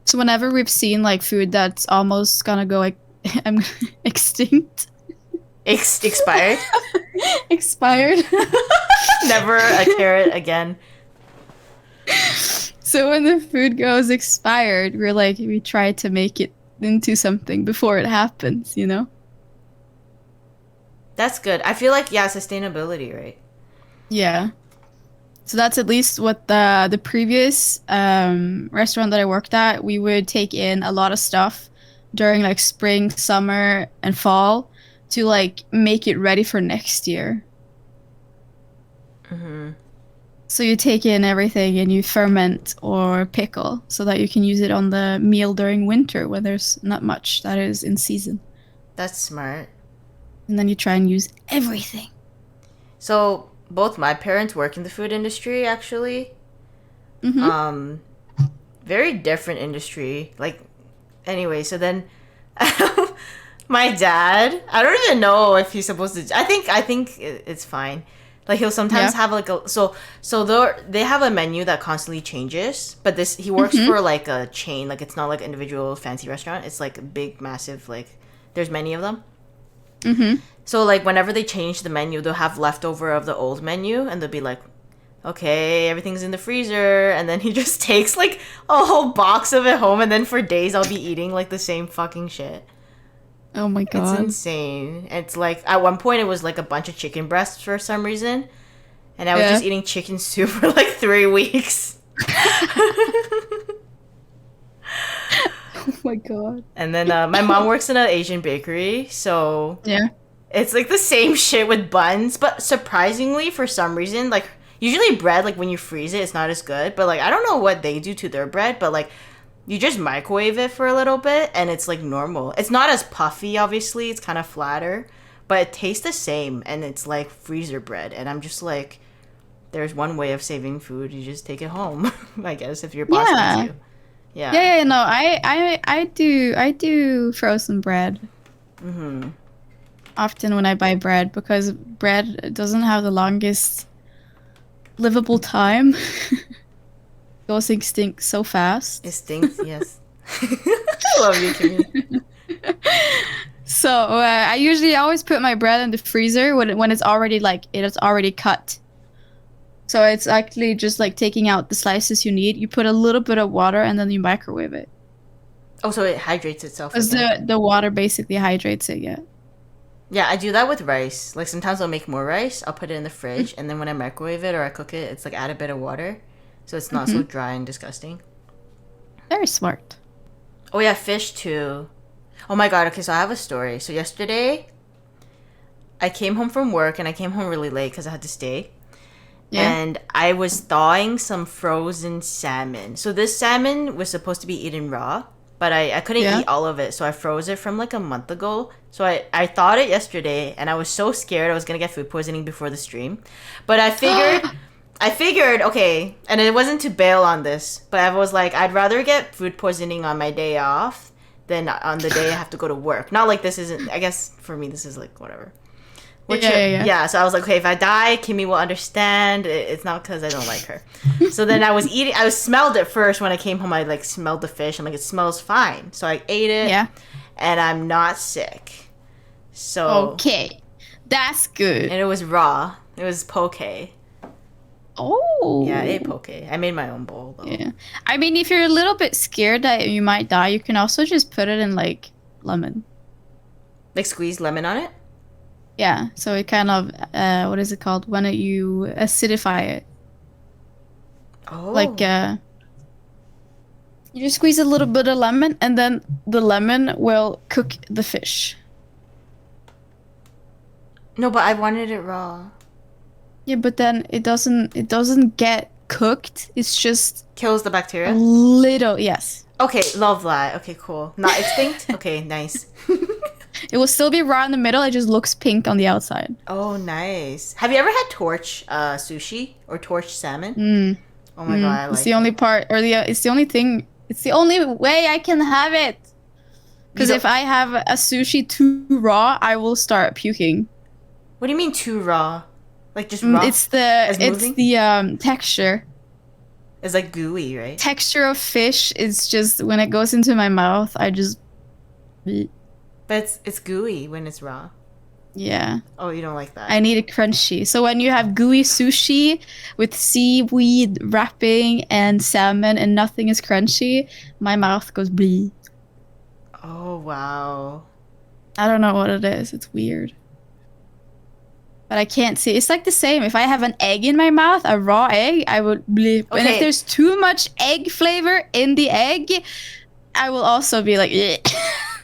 So whenever we've seen like food that's almost gonna go like extinct, Expired? expired. Never a carrot again. So when the food goes expired, we try to make it into something before it happens, you know? That's good. I feel like, yeah, sustainability, right? Yeah. So that's at least what the previous restaurant that I worked at, we would take in a lot of stuff during like spring, summer, and fall to like make it ready for next year. Mm-hmm. So you take in everything and you ferment or pickle so that you can use it on the meal during winter when there's not much that is in season. That's smart. And then you try and use everything. So, both my parents work in the food industry, actually. Mm-hmm. Um, very different industry. Like, anyway, so then my dad, I don't even know if he's supposed to. I think it's fine. Like he'll sometimes Yeah. have like a so they have a menu that constantly changes, but this he works Mm-hmm. for like a chain, like it's not like an individual fancy restaurant. It's like a big massive like there's many of them. Mm-hmm. So like whenever they change the menu, they'll have leftover of the old menu and they'll be like, "Okay, everything's in the freezer." And then he just takes like a whole box of it home and then for days I'll be eating like the same fucking shit. Oh my It's god. insane. It's like at one point it was like a bunch of chicken breasts for some reason, and I was Yeah. just eating chicken soup for like 3 weeks. Oh my god. And then my mom works in an Asian bakery, so Yeah. it's like the same shit with buns, but surprisingly for some reason, like usually bread, like when you freeze it, it's not as good. But like I don't know what they do to their bread, but like you just microwave it for a little bit and it's like normal. It's not as puffy, obviously, it's kind of flatter, but it tastes the same and it's like freezer bread. And I'm just like, there's one way of saving food, you just take it home, I guess, if your boss lets Yeah. you. Yeah. Yeah, yeah, no, I do frozen bread Mm-hmm. often when I buy bread because bread doesn't have the longest livable time. Goes extinct so fast. It stinks, yes. I love you, Kimmy. So I usually always put my bread in the freezer when it's already like it's already cut. So it's actually just like taking out the slices you need. You put a little bit of water and then you microwave it. Oh, so it hydrates itself Because again. the water basically hydrates it, yeah. Yeah, I do that with rice. Like sometimes I'll make more rice, I'll put it in the fridge, and then when I microwave it or I cook it, it's like add a bit of water, so it's not so Mm-hmm. dry and disgusting. Very smart. Oh yeah, fish too. Oh my god, okay, so I have a story. So yesterday, I came home from work and I came home really late because I had to stay. Yeah. And I was thawing some frozen salmon. So this salmon was supposed to be eaten raw, but I couldn't Yeah. eat all of it, so I froze it from like a month ago. So I thawed it yesterday, and I was so scared I was gonna get food poisoning before the stream. But I figured, okay, and it wasn't to bail on this, but I was like, I'd rather get food poisoning on my day off than on the day I have to go to work. Not like this isn't, I guess for me, this is like whatever. Which, Yeah. so I was like, okay, if I die, Kimmy will understand. It's not because I don't like her. So then I was eating, I smelled it first when I came home. I like smelled the fish. I'm like, it smells fine. So I ate it, Yeah. and I'm not sick. So, Okay. That's good. and it was raw. It was poke. Oh. Yeah, I ate poke. I made my own bowl, though. Yeah. I mean, if you're a little bit scared that you might die, you can also just put it in like lemon. Like squeeze lemon on it? Yeah. So it kind of what is it called when you acidify it? Oh. Like You just squeeze a little bit of lemon, and then the lemon will cook the fish. No, but I wanted it raw. Yeah, but then it doesn't get cooked. It's just Kills the a bacteria? little, yes. Okay, love that. Okay, cool. Not extinct? Okay, nice. It will still be raw in the middle. It just looks pink on the outside. Oh, nice. Have you ever had torch sushi or torch salmon? Mm. Oh my god, I like It's the only part, or it's the only thing. It's the only way I can have it. Because if I have a sushi too raw, I will start puking. What do you mean too raw? Like just raw? It's the texture. It's like gooey, right? Texture of fish is just when it goes into my mouth, I just. But it's gooey when it's raw. Yeah. Oh, you don't like that? I need it crunchy. So when you have gooey sushi with seaweed wrapping and salmon and nothing is crunchy, my mouth goes bleh. Oh, wow. I don't know what it is. It's weird. But I can't see. It's like the same. If I have an egg in my mouth, a raw egg, I would bleh. Okay. And if there's too much egg flavor in the egg, I will also be like, bleh.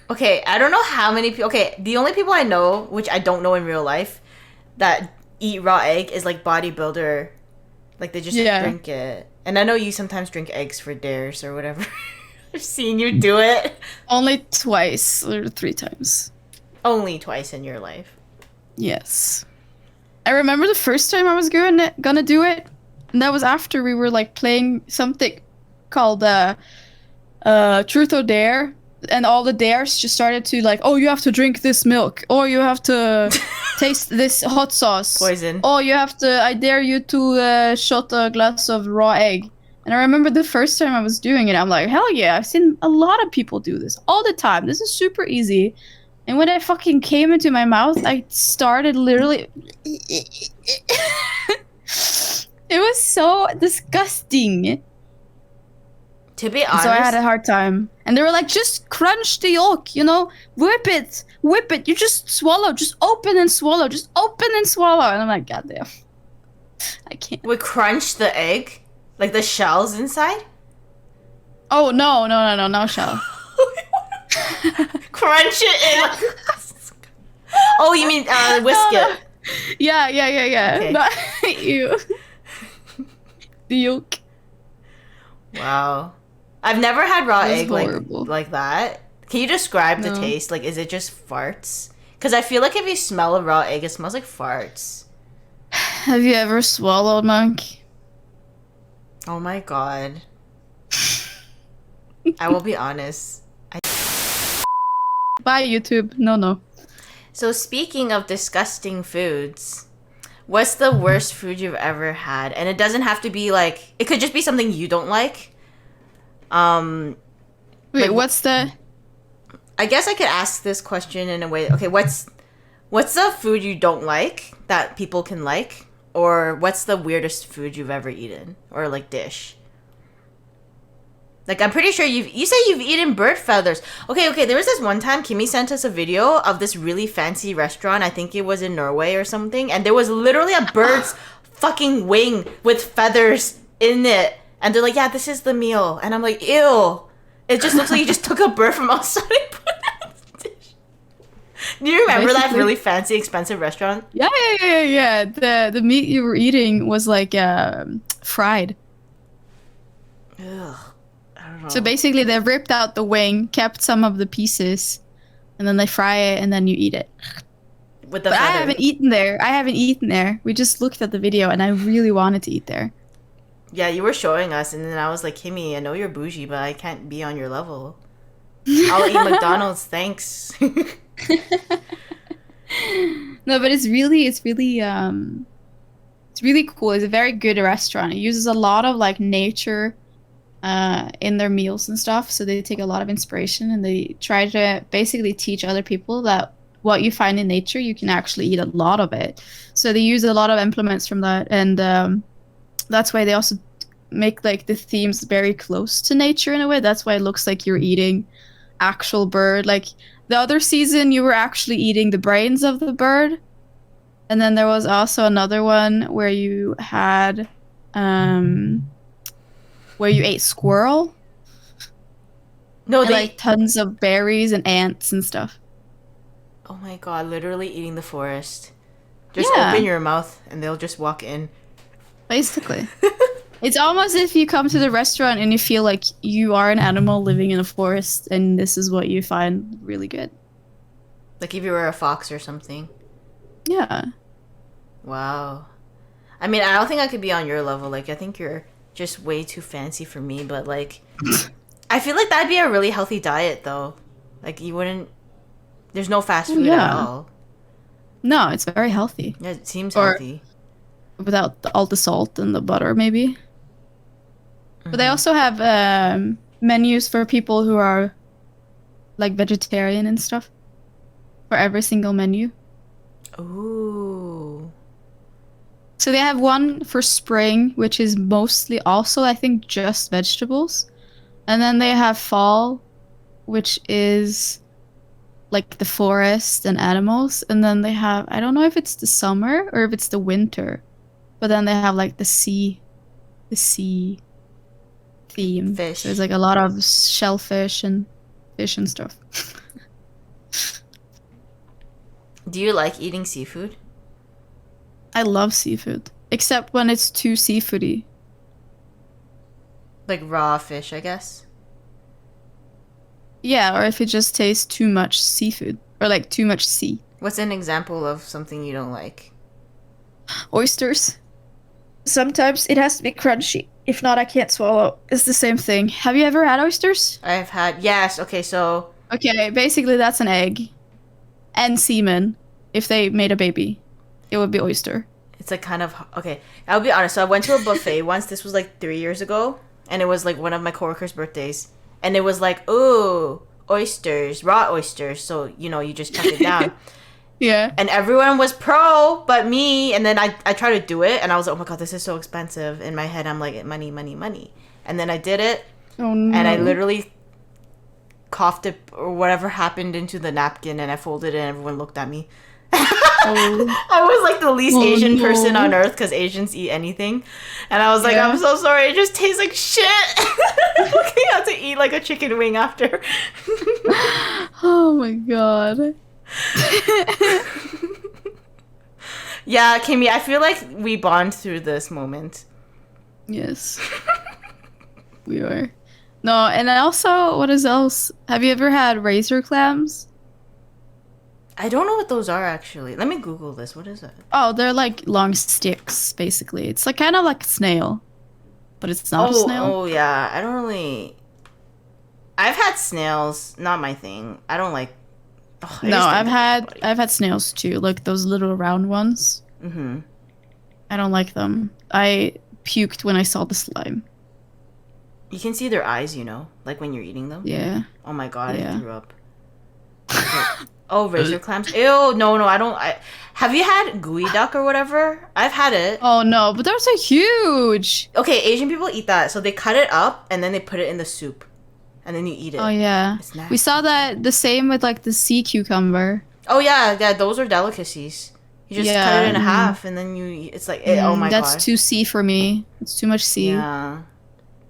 Okay, I don't know how many people. Okay, the only people I know, which I don't know in real life, that eat raw egg is like bodybuilder. Like they just drink it. And I know you sometimes drink eggs for dares or whatever. I've seen you do it. Only twice or 3 times. Only twice in your life. Yes. I remember the first time I was gonna do it, and that was after we were like playing something called Truth or Dare. And all the dares just started to like, oh, you have to drink this milk, or you have to taste this hot sauce. Poison. Oh, I dare you to shot a glass of raw egg. And I remember the first time I was doing it, I'm like, hell yeah, I've seen a lot of people do this all the time. This is super easy. And when it fucking came into my mouth, I started literally... It was so disgusting. To be honest, so I had a hard time. And they were like, just crunch the yolk, whip it. You just swallow, just open and swallow, just open and swallow. And I'm like, goddamn, I can't. We crunch the egg? Like the shells inside? Oh, no shell. Crunch it in. Oh, you mean whisk it? Yeah. Okay. Not you. The yolk. Wow. I've never had raw egg horrible. like that. Can you describe the taste? Like, is it just farts? Because I feel like if you smell a raw egg, it smells like farts. Have you ever swallowed, Monk? Oh my god. I will be honest. Bye, YouTube. No. So speaking of disgusting foods, what's the worst food you've ever had? And it doesn't have to be like, it could just be something you don't like. Wait, what's the... I guess I could ask this question in a way. Okay, what's the food you don't like that people can like? Or what's the weirdest food you've ever eaten? Or like dish? Like, I'm pretty sure you say you've eaten bird feathers. Okay, there was this one time Kimmi sent us a video of this really fancy restaurant. I think it was in Norway or something. And there was literally a bird's fucking wing with feathers in it. And they're like, yeah, this is the meal. And I'm like, ew. It just looks like you just took a bird from outside and put it in the dish. Do you remember that really fancy, expensive restaurant? Yeah. The meat you were eating was like fried. Ugh. So basically, they ripped out the wing, kept some of the pieces, and then they fry it, and then you eat it. With the but feather. I haven't eaten there. We just looked at the video, and I really wanted to eat there. Yeah, you were showing us, and then I was like, Kimmi, I know you're bougie, but I can't be on your level. I'll eat McDonald's, thanks. No, but it's really cool. It's a very good restaurant. It uses a lot of like nature in their meals and stuff. So they take a lot of inspiration and they try to basically teach other people that what you find in nature, you can actually eat a lot of it. So they use a lot of implements from that. And that's why they also make like the themes very close to nature in a way. That's why it looks like you're eating actual bird. Like the other season, you were actually eating the brains of the bird. And then there was also another one where you had... where you ate squirrel. No, And like tons of berries and ants and stuff. Oh my god, literally eating the forest. Just open Yeah, your mouth and they'll just walk in. basically. It's almost if you come to the restaurant and you feel like you are an animal living in a forest and this is what you find really good. Like if you were a fox or something. Yeah. Wow. I mean, I don't think I could be on your level. Like, I think you're just way too fancy for me. But, like, I feel like that'd be a really healthy diet, though. Like, you wouldn't... There's no fast food at all. No, it's very healthy. Yeah, it seems Or healthy. without all the salt and the butter, maybe. Mm-hmm. But they also have menus for people who are like vegetarian and stuff. For every single menu. Ooh. So they have one for spring, which is mostly also, I think, just vegetables. And then they have fall, which is like the forest and animals. And then they have, I don't know if it's the summer or if it's the winter. But then they have like the sea theme. Fish. So it's like a lot of shellfish and fish and stuff. Do you like eating seafood? I love seafood. Except when it's too seafoody. Like raw fish, I guess? Yeah, or if it just tastes too much seafood. Or like too much sea. What's an example of something you don't like? Oysters. Sometimes it has to be crunchy. If not, I can't swallow. It's the same thing. Have you ever had oysters? I've had... Yes, okay, so... Okay, basically that's an egg. And semen. If they made a baby. It would be oyster. It's like kind of... Okay, I'll be honest. So I went to a buffet once. This was like 3 years ago. And it was like one of my coworkers' birthdays. And it was like, ooh, oysters, raw oysters. So, you know, you just chuck it down. Yeah. And everyone was pro, but me. And then I tried to do it. And I was like, oh my God, this is so expensive. In my head, I'm like, money, money, money. And then I did it. Oh no. And I literally coughed it or whatever happened into the napkin. And I folded it and everyone looked at me. Oh. I was like the least Asian no. person on earth because Asians eat anything. And I was like, Yeah. I'm so sorry. It just tastes like shit. You have to eat like a chicken wing after. Oh my god. Yeah, Kimmy, I feel like we bond through this moment. Yes. We are. No, and also, what is else? Have you ever had razor clams? I don't know what those are actually. Let me Google this. What is it? Oh, they're like long sticks, basically. It's like kind of like a snail, but it's not a snail. Oh yeah. I don't really. I've had snails. Not my thing. I don't like. Oh, I No, just don't I've get had the body. I've had snails too, like those little round ones. Mm-hmm. I don't like them. I puked when I saw the slime. You can see their eyes, you know, like when you're eating them. Yeah. Oh my God, Yeah. I threw up. Oh, razor clams. Ew, no, I don't. Have you had gooey duck or whatever? I've had it. Oh no, but those are huge. Okay, Asian people eat that. So they cut it up and then they put it in the soup. And then you eat it. Oh yeah. It's nasty. We saw that the same with like the sea cucumber. Oh yeah, those are delicacies. You just cut it in half and then you eat. It's like, oh my God. That's too sea for me. It's too much sea. Yeah.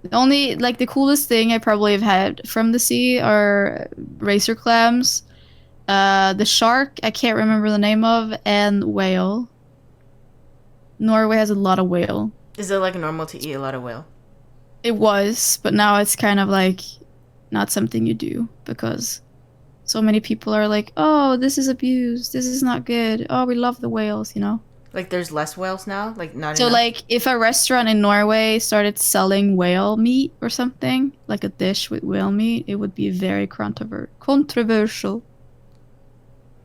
The only like the coolest thing I probably have had from the sea are razor clams, the shark I can't remember the name of, and whale. Norway has a lot of whale. Is it like normal to eat a lot of whale? It was, but now it's kind of like not something you do because so many people are like, oh, this is abuse. This is not good. Oh, we love the whales, you know? Like there's less whales now? Like not So enough? like if a restaurant in Norway started selling whale meat or something, like a dish with whale meat, it would be very controversial.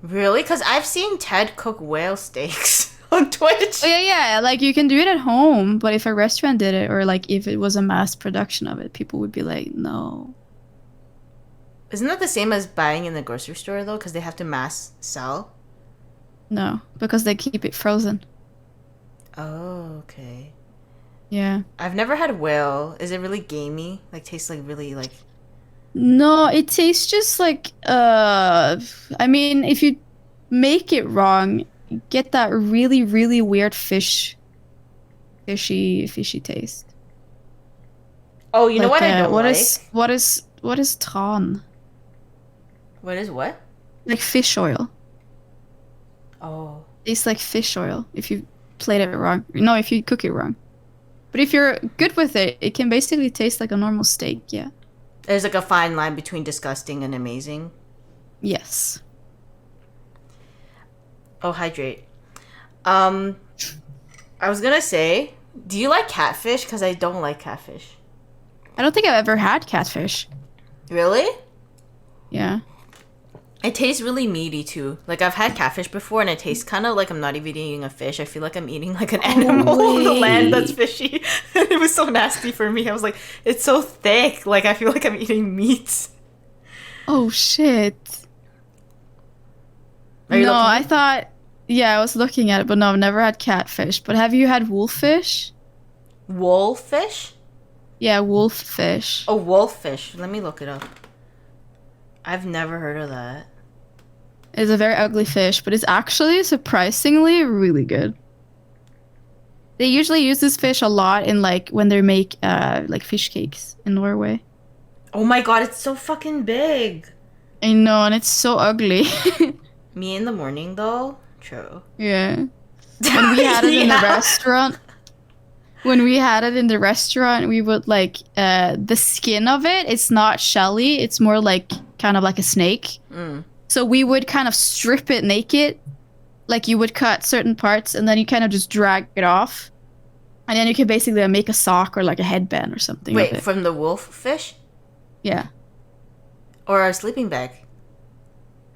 Really? Because I've seen Ted cook whale steaks on Twitch. Oh yeah, like you can do it at home, but if a restaurant did it or like if it was a mass production of it, people would be like, no. Isn't that the same as buying in the grocery store though? Because they have to mass sell? No, because they keep it frozen. Oh, okay. Yeah. I've never had whale. Is it really gamey? Like tastes like really like... No, it tastes just like I mean, if you make it wrong, you get that really, really weird fishy taste. Oh, you know what I don't what like? is what is tran? What is what? Like fish oil. Oh. Tastes like fish oil if you played it wrong. No, if you cook it wrong. But if you're good with it, it can basically taste like a normal steak, yeah. There's like a fine line between disgusting and amazing. Yes. Oh, hydrate. I was gonna say, do you like catfish? Because I don't like catfish. I don't think I've ever had catfish. Really? Yeah. It tastes really meaty too. Like I've had catfish before, and it tastes kind of like I'm not even eating a fish. I feel like I'm eating like an animal on the land that's fishy. It was so nasty for me. I was like, it's so thick. Like I feel like I'm eating meat. Oh shit. Are you No, looking? I thought. Yeah, I was looking at it, but no, I've never had catfish. But have you had wolffish? Wolfish? Yeah, wolffish. Oh, wolffish. Let me look it up. I've never heard of that. It's a very ugly fish, but it's actually surprisingly really good. They usually use this fish a lot in like when they make like fish cakes in Norway. Oh my god, it's so fucking big. I know, and it's so ugly. Me in the morning though? True. Yeah. When we had it in the restaurant, we would like the skin of it. It's not shelly. It's more like kind of like a snake. Mm. So we would kind of strip it naked, like you would cut certain parts, and then you kind of just drag it off, and then you can basically make a sock or like a headband or something. Wait, of it. from the wolf fish? Yeah. Or a sleeping bag?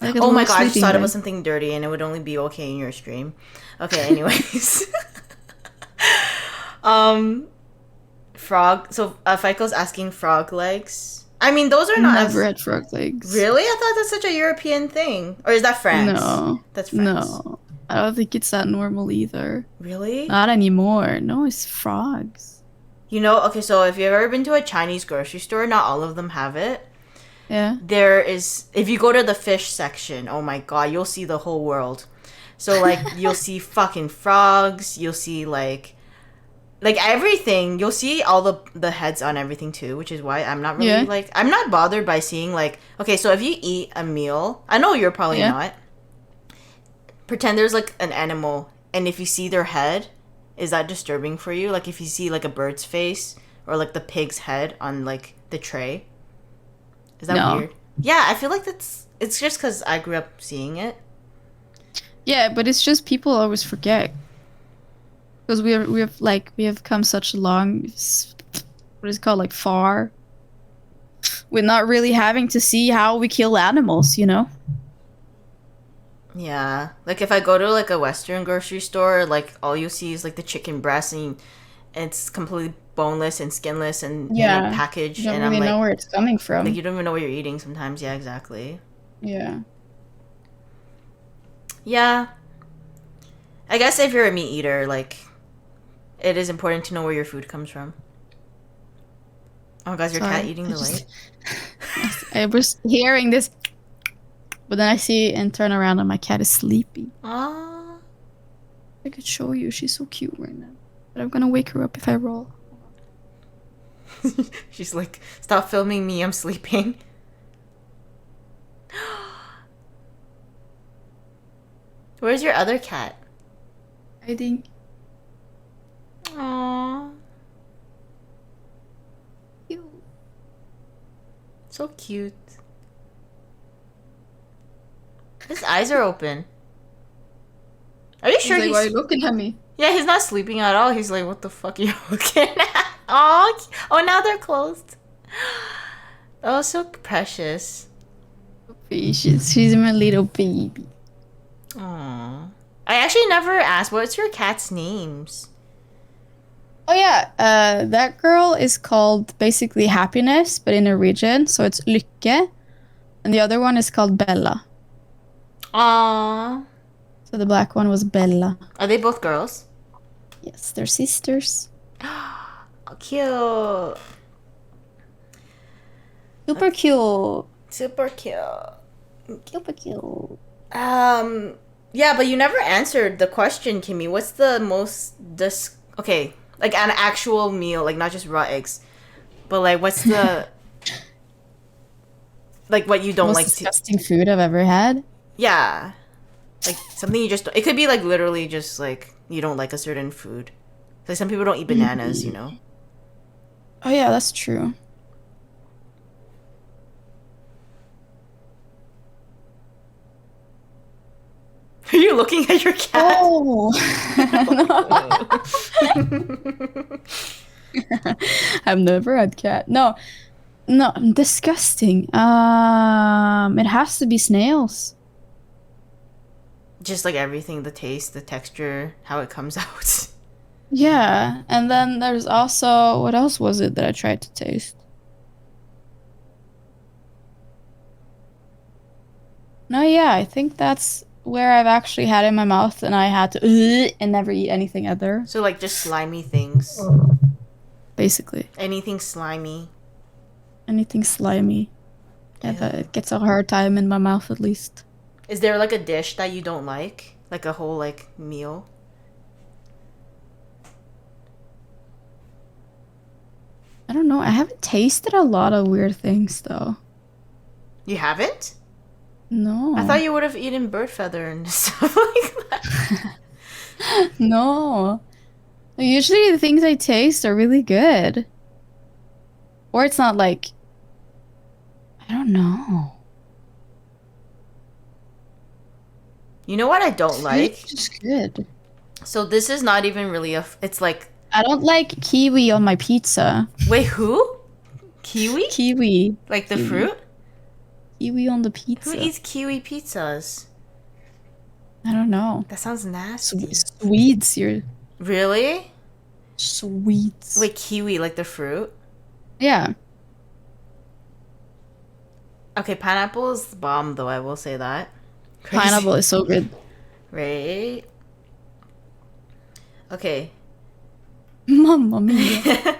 Like a Oh my little god, I just sleeping thought it bag. was something dirty and it would only be okay in your stream. Okay, anyways. Frog. So, Fico's asking frog legs. I mean, those are not Never as... had frog legs. Really? I thought that's such a European thing. Or is that France? No. That's France. No. I don't think it's that normal either. Really? Not anymore. No, it's frogs. You know, okay, so if you've ever been to a Chinese grocery store, not all of them have it. Yeah. There is, if you go to the fish section, oh my god, you'll see the whole world. So like you'll see fucking frogs, you'll see like everything. You'll see all the heads on everything too, which is why I'm not really like, I'm not bothered by seeing like, okay, so if you eat a meal, I know you're probably not. Pretend there's like an animal, and if you see their head, is that disturbing for you? Like if you see like a bird's face or like the pig's head on like the tray? Is that weird? Yeah, I feel like it's just because I grew up seeing it. Yeah, but it's just people always forget. Because we have come such a long, what is it called, like far, with not really having to see how we kill animals, you know? Yeah, like if I go to like a Western grocery store, like all you see is like the chicken breast, and it's completely boneless and skinless and in a package. You don't and really I'm like, know where it's coming from. like you don't even know what you're eating sometimes. Yeah, exactly. Yeah. Yeah. I guess if you're a meat eater, like, it is important to know where your food comes from. Oh my god, is your cat eating the light? I was hearing this, but then I see and turn around and my cat is sleeping. Aww. I could show you. She's so cute right now. But I'm gonna wake her up if I roll. She's like, stop filming me, I'm sleeping. Where's your other cat? I think. Aww. Cute. So cute. His eyes are open. Are you sure He's like, why are you looking at me? Yeah, he's not sleeping at all. He's like, what the fuck are you looking at? Oh, now they're closed. Oh, so precious. She's my little baby. Aww. I actually never asked, what's your cat's names? Oh yeah, that girl is called basically Happiness, but in Norwegian, so it's Lykke. And the other one is called Bella. Aww. So the black one was Bella. Are they both girls? Yes, they're sisters. Oh, cute. Super cute. Super cute. Super cute. Yeah, but you never answered the question, Kimmy. What's the most okay, like an actual meal, like not just raw eggs, but like what's the Like what you don't Most like to. disgusting food I've ever had. Yeah. Like something you just. It could be like literally just like you don't like a certain food. Like some people don't eat bananas, you know? Oh yeah, that's true. Are you looking at your cat? Oh. I've never had cat. No, no, disgusting. It has to be snails. Just like everything, the taste, the texture, how it comes out. Yeah, and then there's also what else was it that I tried to taste? No, yeah, I think that's where I've actually had it in my mouth, and I had to and never eat anything other. So like just slimy things. Basically, Anything slimy. anything slimy. Yeah, Ew. that it gets a hard time in my mouth at least. Is there like a dish that you don't like? Like a whole like meal? I don't know. I haven't tasted a lot of weird things though. You haven't? No. I thought you would have eaten bird feather and stuff like that. No. Usually the things I taste are really good. Or it's not like I don't know. You know what I don't It's like? just good. So this is not even really it's like, I don't like kiwi on my pizza. wait, who? Kiwi? Kiwi. Like the Kiwi. fruit? Kiwi on the Who pizza. eats kiwi pizzas? I don't know. That sounds nasty. Sweets, you're Really? sweets. Wait, kiwi, like the fruit? Yeah. Okay, pineapple is the bomb, though, I will say that. Crazy. Pineapple is so good. Right? Okay. Mamma mia.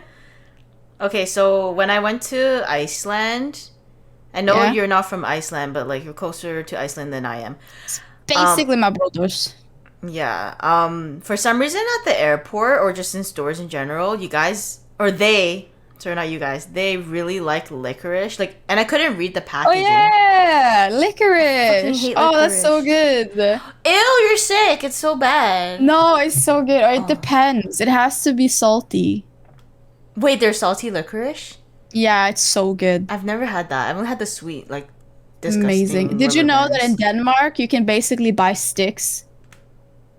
Okay, so when I went to Iceland, I know Yeah. you're not from Iceland, but like you're closer to Iceland than I am. Basically my brothers. Yeah. For some reason at the airport or just in stores in general, you guys or they, sorry, not you guys, they really like licorice. Like, and I couldn't read the Oh packaging. yeah, fucking licorice. hate Oh, that's so licorice. good. Ew, you're sick. It's so bad. No, it's so good. Or it Oh. depends. It has to be salty. Wait, there's salty licorice? Yeah, it's so good. I've never had that. I've only had the sweet, like disgusting. Amazing. Did you rubber know that in bands. Denmark you can basically buy sticks,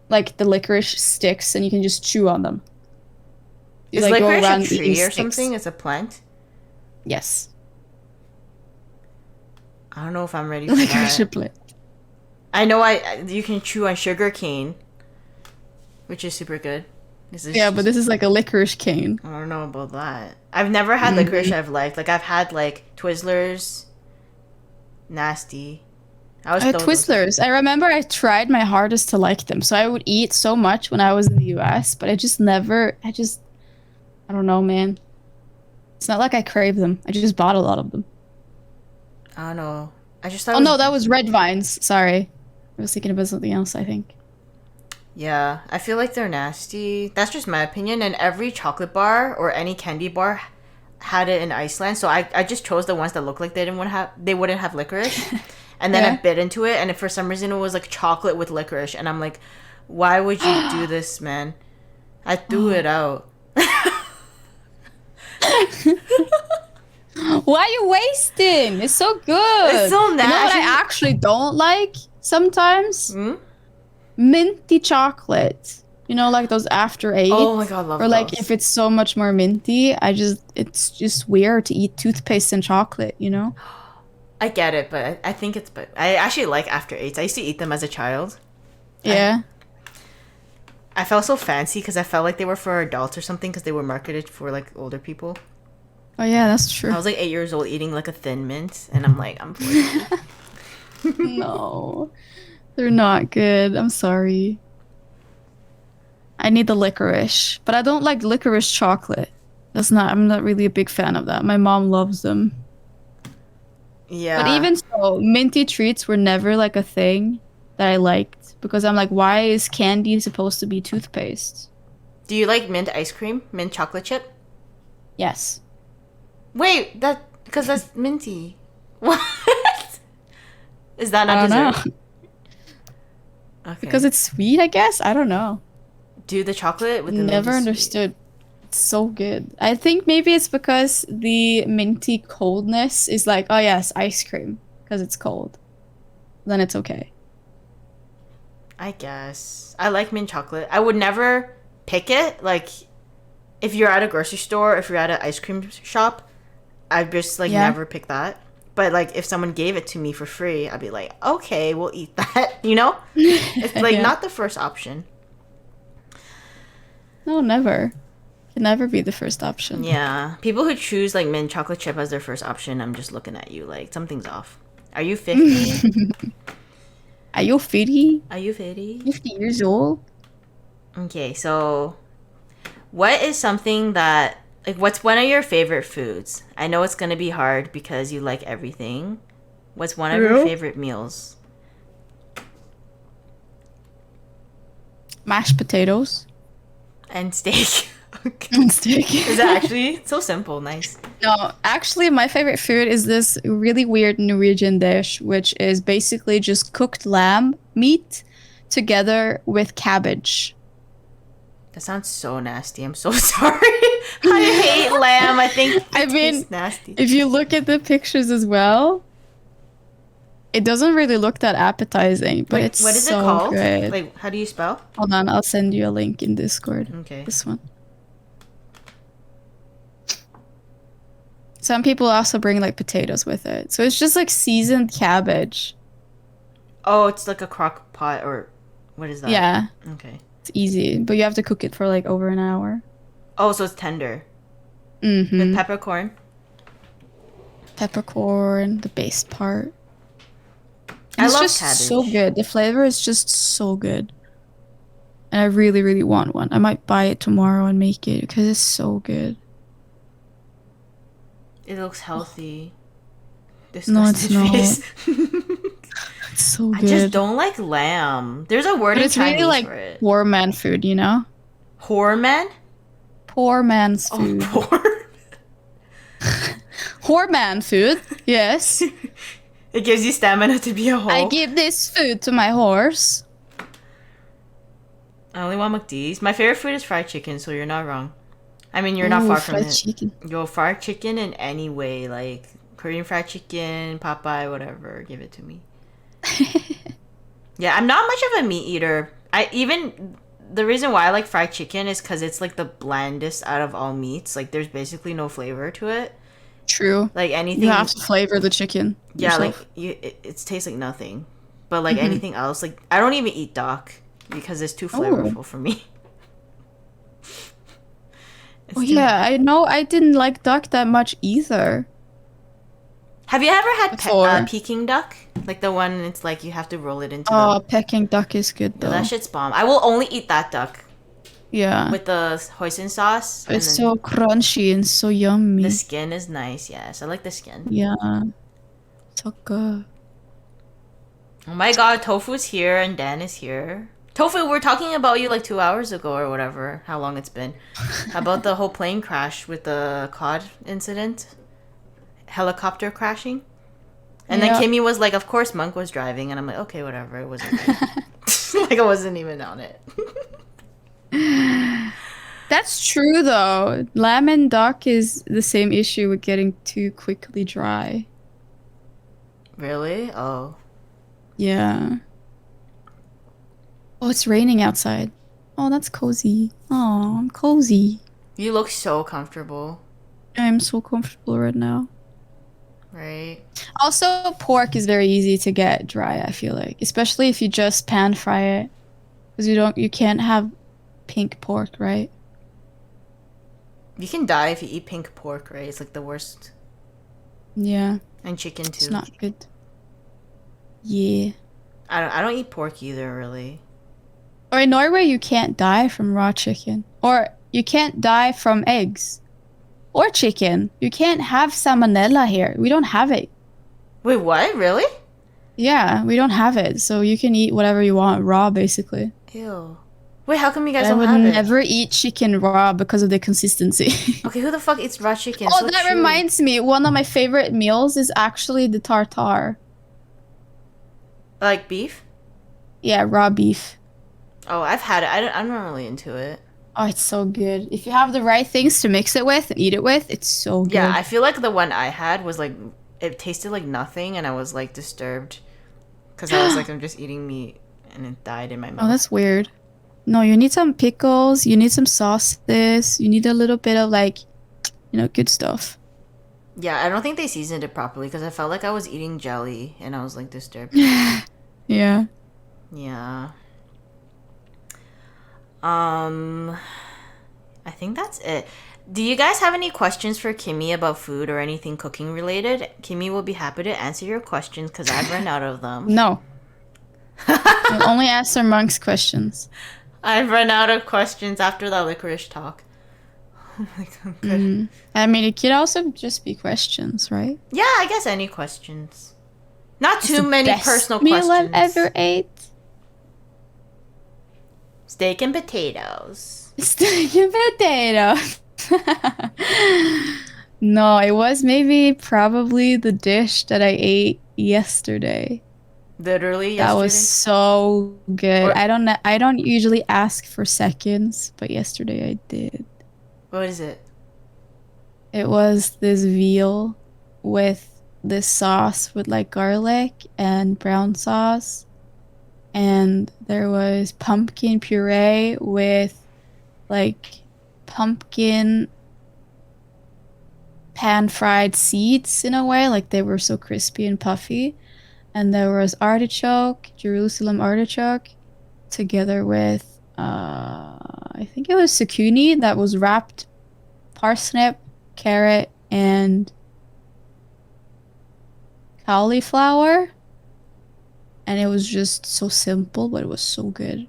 like the licorice sticks, and you can just chew on them? You Is like go licorice a around eating tree or sticks. something? It's a plant? Yes. I don't know if I'm ready for Licorice that. plant. I know you can chew on sugar cane, which is super good. Yeah, but this is like a licorice cane. I don't know about that. I've never had licorice I've liked. Like I've had like Twizzlers, nasty. I was Twizzlers. I remember I tried my hardest to like them. So I would eat so much when I was in the US, but I just never, I don't know, man. It's not like I crave them. I just bought a lot of them. I don't know. I just thought. Oh no, that was red vines. Sorry. I was thinking about something else, I think. Yeah, I feel like they're nasty. That's just my opinion. And every chocolate bar or any candy bar had it in Iceland, so I just chose the ones that looked like they wouldn't have licorice. And then I Yeah. bit into it, and for some reason it was like chocolate with licorice, and I'm like, why would you do this, man? I threw it out. Why are you wasting? It's so good. It's so You know what nasty. I actually don't like sometimes? Hmm? Minty chocolate. You know, like those after eight. Oh my god, love Or like those. if it's so much more minty, it's just weird to eat toothpaste and chocolate, you know? I get it, but I think it's. But I actually like after eights. I used to eat them as a child. Yeah. I felt so fancy because I felt like they were for adults or something because they were marketed for like older people. Oh yeah, that's true. I was like 8 years old eating like a Thin Mint, and I'm like, I'm 40. No. They're not good. I'm sorry. I need the licorice, but I don't like licorice chocolate. I'm not really a big fan of that. My mom loves them. Yeah. But even so, minty treats were never like a thing that I liked because I'm like, why is candy supposed to be toothpaste? Do you like mint ice cream? Mint chocolate chip? Yes. Wait, because that's minty. What? Is that I not don't know. dessert? Okay. Because it's sweet, I guess? I don't know. Dude, the chocolate with the mint Never is sweet. understood. It's so good. I think maybe it's because the minty coldness is like, oh yes, ice cream. Because it's cold. Then it's okay. I guess. I like mint chocolate. I would never pick it. Like, if you're at a grocery store, if you're at an ice cream shop, I'd just, like, Yeah. never pick that. But, like, if someone gave it to me for free, I'd be like, okay, we'll eat that. You know? It's, like, Yeah. not the first option. No, never. Can never be the first option. Yeah. People who choose, like, mint chocolate chip as their first option, I'm just looking at you like, something's off. Are you 50? Are you 50? Are you 50? 50 years old? Okay, so what is something that, like, what's one of your favorite foods? I know it's gonna be hard because you like everything. What's one of your favorite meals? Mashed potatoes. And steak. Okay. And steak. Is that actually so simple? Nice. No, actually, my favorite food is this really weird Norwegian dish, which is basically just cooked lamb meat together with cabbage. That sounds so nasty. I'm so sorry. I hate lamb. I think it tastes nasty. If you look at the pictures as well, it doesn't really look that appetizing, but it's what is so it called? good. Like, how do you spell? Hold on, I'll send you a link in Discord. Okay. This one. Some people also bring like potatoes with it. So it's just like seasoned cabbage. Oh, it's like a crock pot or what is that? Yeah, Okay. it's easy, but you have to cook it for like over an hour. Oh, so it's tender. Mm-hmm. With peppercorn? Peppercorn, the base part. I It's love just cabbage. so good. The flavor is just so good. And I really, really want one. I might buy it tomorrow and make it because it's so good. It looks healthy. No, it's Disgusting not. face. It's so I good. just don't like lamb. There's a word But in it's Chinese really like for it. poor man food, you know? Whore man? Poor man's Oh, food. poor. Whore man food, yes. It gives you stamina to be a whore. I give this food to my horse. I only want McD's. My favorite food is fried chicken, so you're not wrong. I mean, you're not far from fried it. chicken. Yo, fried chicken in any way, like Korean fried chicken, Popeye, whatever, give it to me. Yeah, I'm not much of a meat eater. The reason why I like fried chicken is because it's like the blandest out of all meats. Like, there's basically no flavor to it. True. Like anything. You have to flavor the chicken. Yeah, yourself. like it tastes like nothing. But like anything else, like I don't even eat duck because it's too flavorful for me. Oh yeah, I know. I didn't like duck that much either. Have you ever had Before. Peking duck? Like the one it's like you have to roll it into Oh, the... Peking duck is good Yeah, though. that shit's bomb. I will only eat that duck Yeah. with the hoisin sauce. And It's then so crunchy and so yummy. the skin is nice, yes. I like the skin. Yeah. So good. Oh my god, Tofu's here and Dan is here. Tofu, we're talking about you like 2 hours ago or whatever, how long it's been. About the whole plane crash with the COD incident. Helicopter crashing. And then Yeah. Kimmi was like, of course Monk was driving. And I'm like, okay, whatever. It wasn't me. Like, I wasn't even on it. That's true though. Lamb and duck is the same issue with getting too quickly dry. Really? Oh. Yeah. Oh, it's raining outside. Oh, that's cozy. Oh, I'm cozy. You look so comfortable. I'm so comfortable right now. Right? Also, pork is very easy to get dry, I feel like. Especially if you just pan fry it. Because you can't have pink pork, right? You can die if you eat pink pork, right? It's like the worst. Yeah. And chicken too. It's not good. Yeah. I don't eat pork either, really. Or in Norway, you can't die from raw chicken. Or you can't die from eggs. Or chicken. You can't have salmonella here. We don't have it. Wait, what? Really? Yeah, we don't have it. So you can eat whatever you want raw, basically. Ew. Wait, how come you guys I don't would have it? never eat chicken raw because of the consistency. Okay, who the fuck eats raw chicken? Oh, So that chewy. reminds me. One of my favorite meals is actually the tartare. Like beef? Yeah, raw beef. Oh, I've had it. I'm not really into it. Oh, it's so good. If you have the right things to mix it with and eat it with, it's so Yeah, good. I feel like the one I had was like it tasted like nothing, and I was like disturbed because I was like I'm just eating meat, and it died in my Oh, mouth. that's weird. No, you need some pickles, you need some sauces, you need a little bit of like, good stuff. Yeah, I don't think they seasoned it properly because I felt like I was eating jelly, and I was like disturbed. Yeah. Yeah. I think that's it. Do you guys have any questions for Kimmy about food or anything cooking related? Kimmy will be happy to answer your questions because I've run out of them. No. We'll only answer Monk's questions. I've run out of questions after that licorice talk. Oh my god, good. I mean, it could also just be questions, right? Yeah, I guess any questions. Not It's too the many best personal meal questions. I've ever ate. Steak and potatoes. Steak and potatoes. No, it was maybe probably the dish that I ate yesterday. Literally That was yesterday. so good. Or I don't usually ask for seconds, but yesterday I did. what is it? It was this veal with this sauce with like garlic and brown sauce. And there was pumpkin puree with like pumpkin pan fried seeds in a way, like they were so crispy and puffy. And there was artichoke, Jerusalem artichoke, together with I think it was zucchini that was wrapped parsnip, carrot, and cauliflower. And it was just so simple, but it was so good.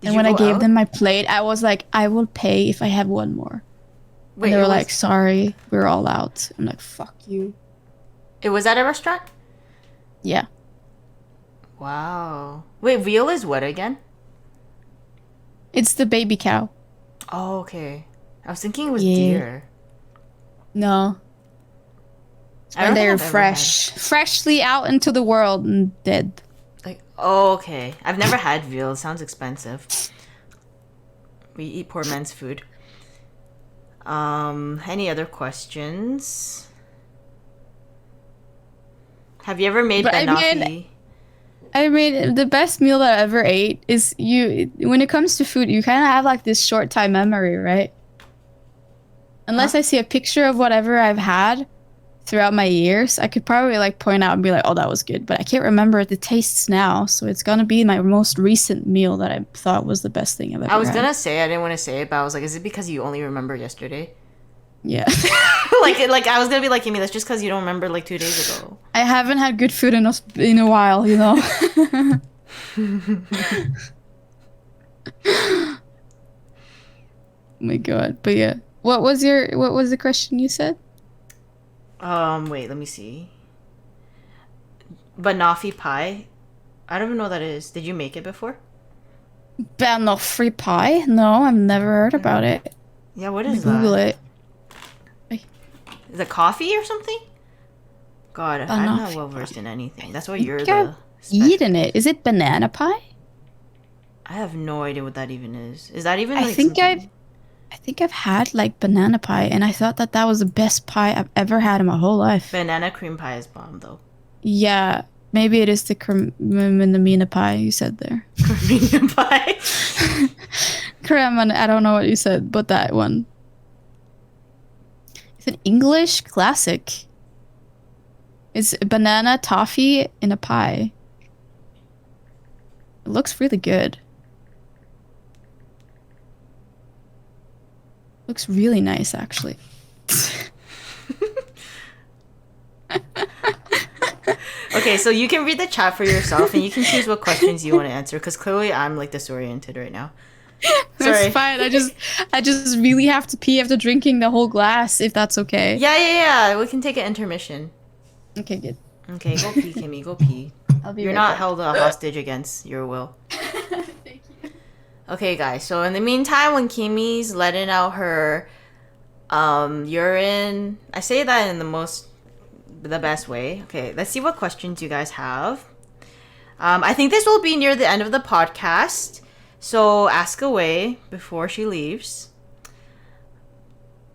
Did And you when I go gave out? them my plate, I was like, I will pay if I have one more. And Wait, they it were was like, sorry, we're all out. I'm like, fuck you. it was at a restaurant? Yeah. Wow. Wait, veal is what again? It's the baby cow. Oh, okay. I was thinking it was Yeah. deer. No. I When don't think they're I've ever had. freshly out into the world and dead. Like, oh, okay. I've never had veal. It sounds expensive. We eat poor man's food. Any other questions? Have you ever made But banoffee? I mean, the best meal that I ever ate is when it comes to food, you kind of have like this short time memory, right? Huh? Unless I see a picture of whatever I've had throughout my years, I could probably like point out and be like, oh, that was good. But I can't remember the tastes now. So it's going to be my most recent meal that I thought was the best thing I've I ever was had. gonna say I didn't want to say it, but I was like, is it because you only remember yesterday? Yeah. like I was gonna be like, Amy, that's just because you don't remember like 2 days ago. I haven't had good food in a while, you know? Oh my god. But yeah. What was the question you said? Wait, let me see. Banoffee pie. I don't even know what that is. Did you make it before? Banoffee pie? No, I've never heard about it. Yeah, what Let me is Google that? it. Is it coffee or something? God, I'm not Banoffee well versed pie. in anything. That's why I you're think I've the special. eaten it. Is it banana pie? I have no idea what that even is. Is that even I like think something? I think I've had like banana pie, and I thought that was the best pie I've ever had in my whole life. Banana cream pie is bomb though. Yeah, maybe it is the mina pie you said there. Cream pie. Creme, I don't know what you said, but that one. It's an English classic. It's banana toffee in a pie. It looks really good. Looks really nice, actually. Okay, so you can read the chat for yourself, and you can choose what questions you want to answer. Because clearly, I'm like disoriented right now. That's Sorry. fine. I just really have to pee after drinking the whole glass, if that's okay. Yeah. We can take an intermission. Okay, good. Okay, go pee, Kimmy. Go pee. I'll be You're right not back. held hostage against your will. Thank you. Okay, guys. So in the meantime, when Kimmy's letting out her urine, I say that in the best way. Okay, let's see what questions you guys have. I think this will be near the end of the podcast, so ask away before she leaves.